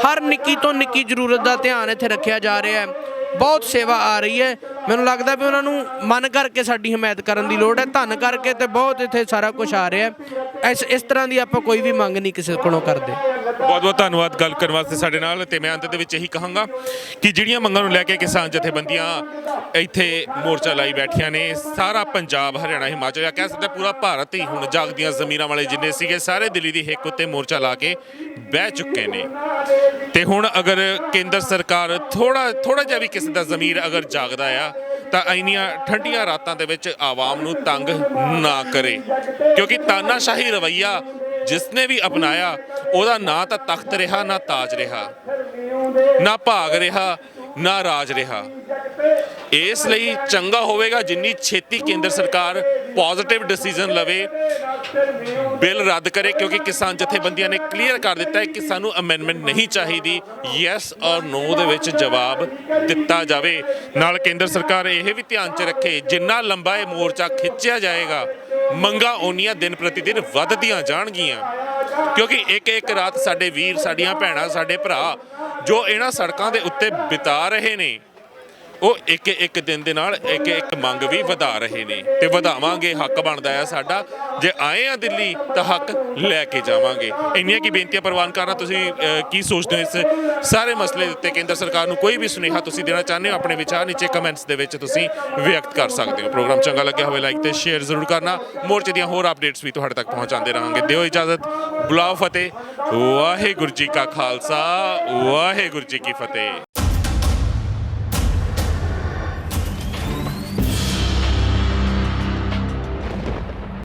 ਹਰ ਨਿੱਕੀ ਤੋਂ ਨਿੱਕੀ ਜ਼ਰੂਰਤ ਦਾ ਧਿਆਨ ਇੱਥੇ ਰੱਖਿਆ ਜਾ ਰਿਹਾ ਹੈ। ਬਹੁਤ ਸੇਵਾ ਆ ਰਹੀ ਹੈ। ਮੈਨੂੰ ਲੱਗਦਾ ਵੀ ਉਹਨਾਂ ਨੂੰ ਮਨ ਕਰਕੇ ਸਾਡੀ ਹਮਾਇਤ ਕਰਨ ਦੀ ਲੋੜ ਹੈ, ਧਨ ਕਰਕੇ ਤੇ ਬਹੁਤ ਇੱਥੇ ਸਾਰਾ ਕੁਝ ਆ ਰਿਹਾ। ਇਸ ਤਰ੍ਹਾਂ ਦੀ ਆਪਾਂ ਕੋਈ ਵੀ ਮੰਗ ਨਹੀਂ ਕਿਸੇ ਕੋਲੋਂ ਕਰਦੇ। ਬਹੁਤ ਬਹੁਤ ਧੰਨਵਾਦ ਗੱਲ ਕਰਨ ਵਾਸਤੇ ਸਾਡੇ ਨਾਲ। ਤੇ ਮੈਂ ਅੰਤ ਦੇ ਵਿੱਚ ਇਹੀ ਕਹਾਂਗਾ ਕਿ ਜਿਹੜੀਆਂ ਮੰਗਾਂ ਨੂੰ ਲੈ ਕੇ ਕਿਸਾਨ ਜਥੇਬੰਦੀਆਂ ਇੱਥੇ ਮੋਰਚਾ ਲਾਈ ਬੈਠੀਆਂ ਨੇ, ਸਾਰਾ ਪੰਜਾਬ, ਹਰਿਆਣਾ, ਹਿਮਾਚਲ, ਜਾਂ ਕਹਿ ਸਕਦੇ ਪੂਰਾ ਭਾਰਤ ਹੀ ਹੁਣ ਜਾਗਦੀਆਂ ਜ਼ਮੀਰਾਂ ਵਾਲੇ ਜਿੰਨੇ ਸੀਗੇ ਸਾਰੇ ਦਿੱਲੀ ਦੀ ਹਿੱਕ ਉੱਤੇ ਮੋਰਚਾ ਲਾ ਕੇ ਬਹਿ ਚੁੱਕੇ ਨੇ। ਤੇ ਹੁਣ ਅਗਰ ਕੇਂਦਰ ਸਰਕਾਰ ਥੋੜਾ ਜਿਹਾ ਵੀ ਕਿਸੇ ਦਾ ਜ਼ਮੀਰ ਅਗਰ ਜਾਗਦਾ ਆ ਤਾਂ ਇੰਨੀਆਂ ਠੰਡੀਆਂ ਰਾਤਾਂ ਦੇ ਵਿੱਚ ਆਵਾਮ ਨੂੰ ਤੰਗ ਨਾ ਕਰੇ, ਕਿਉਂਕਿ ਤਾਨਾਸ਼ਾਹੀ ਰਵੱਈਆ ਜਿਸਨੇ ਵੀ ਅਪਣਾਇਆ ਉਹਦਾ ਨਾ ਤਾਂ ਤਖਤ ਰਿਹਾ, ਨਾ ਤਾਜ ਰਿਹਾ, ਨਾ ਭਾਗ ਰਿਹਾ, ਨਾ ਰਾਜ ਰਿਹਾ। ਇਸ ਲਈ ਚੰਗਾ ਹੋਵੇਗਾ ਜਿੰਨੀ ਛੇਤੀ ਕੇਂਦਰ ਸਰਕਾਰ ਪੋਜ਼ਿਟਿਵ ਡਿਸੀਜਨ ਲਵੇ, ਬਿੱਲ ਰੱਦ ਕਰੇ, ਕਿਉਂਕਿ ਕਿਸਾਨ ਜਥੇਬੰਦੀਆਂ ਨੇ ਕਲੀਅਰ ਕਰ ਦਿੱਤਾ ਹੈ ਕਿ ਸਾਨੂੰ ਅਮੈਂਡਮੈਂਟ ਨਹੀਂ ਚਾਹੀਦੀ। ਯੈਸ ਔਰ ਨੋ ਦੇ ਵਿੱਚ ਜਵਾਬ ਦਿੱਤਾ ਜਾਵੇ। ਨਾਲ ਕੇਂਦਰ ਸਰਕਾਰ ਇਹ ਵੀ ਧਿਆਨ 'ਚ ਰੱਖੇ, ਜਿੰਨਾ ਲੰਬਾ ਇਹ ਮੋਰਚਾ ਖਿੱਚਿਆ ਜਾਏਗਾ, ਮੰਗਾਂ ਓਨੀਆਂ ਦਿਨ ਪ੍ਰਤੀ ਦਿਨ ਵੱਧਦੀਆਂ ਜਾਣਗੀਆਂ, ਕਿਉਂਕਿ ਇੱਕ ਇੱਕ ਰਾਤ ਸਾਡੇ ਵੀਰ, ਸਾਡੀਆਂ ਭੈਣਾਂ, ਸਾਡੇ ਭਰਾ ਜੋ ਇਹਨਾਂ ਸੜਕਾਂ ਦੇ ਉੱਤੇ ਬਿਤਾ ਰਹੇ ਨੇ, ਉਹ ਇੱਕ ਇੱਕ ਦਿਨ ਦੇ ਨਾਲ ਇੱਕ ਇੱਕ ਮੰਗ ਵੀ ਵਧਾ ਰਹੇ ਨੇ ਤੇ ਵਧਾਵਾਂਗੇ। ਹੱਕ ਬਣਦਾ ਹੈ ਸਾਡਾ, ਜੇ ਆਏ ਆ ਦਿੱਲੀ ਤਾਂ ਹੱਕ ਲੈ ਕੇ ਜਾਵਾਂਗੇ। ਇੰਨੀਆਂ ਕੀ ਬੇਨਤੀਆਂ ਪ੍ਰਵਾਨ ਕਰਨਾ। ਤੁਸੀਂ ਕੀ ਸੋਚਦੇ ਹੋ ਇਸ ਸਾਰੇ ਮਸਲੇ ਦੇ ਉੱਤੇ? ਕੇਂਦਰ ਸਰਕਾਰ ਨੂੰ ਕੋਈ ਵੀ ਸੁਨੇਹਾ ਤੁਸੀਂ ਦੇਣਾ ਚਾਹੁੰਦੇ ਹੋ, ਆਪਣੇ ਵਿਚਾਰ ਨੀਚੇ ਕਮੈਂਟਸ ਦੇ ਵਿੱਚ ਤੁਸੀਂ ਵਿਅਕਤ ਕਰ ਸਕਦੇ ਹੋ। ਪ੍ਰੋਗਰਾਮ ਚੰਗਾ ਲੱਗਿਆ ਹੋਵੇ ਲਾਈਕ ਤੇ ਸ਼ੇਅਰ ਜ਼ਰੂਰ ਕਰਨਾ। ਮੋਰਚੇ ਦੀਆਂ ਹੋਰ ਅਪਡੇਟਸ ਵੀ ਤੁਹਾਡੇ ਤੱਕ ਪਹੁੰਚਾਉਂਦੇ ਰਹਾਂਗੇ। ਦਿਓ ਇਜਾਜ਼ਤ, ਬੁਲਾਓ ਫਤਿਹ। ਵਾਹਿਗੁਰੂ ਜੀ ਕਾ ਖਾਲਸਾ, ਵਾਹਿਗੁਰੂ ਜੀ ਕੀ ਫਤਿਹ।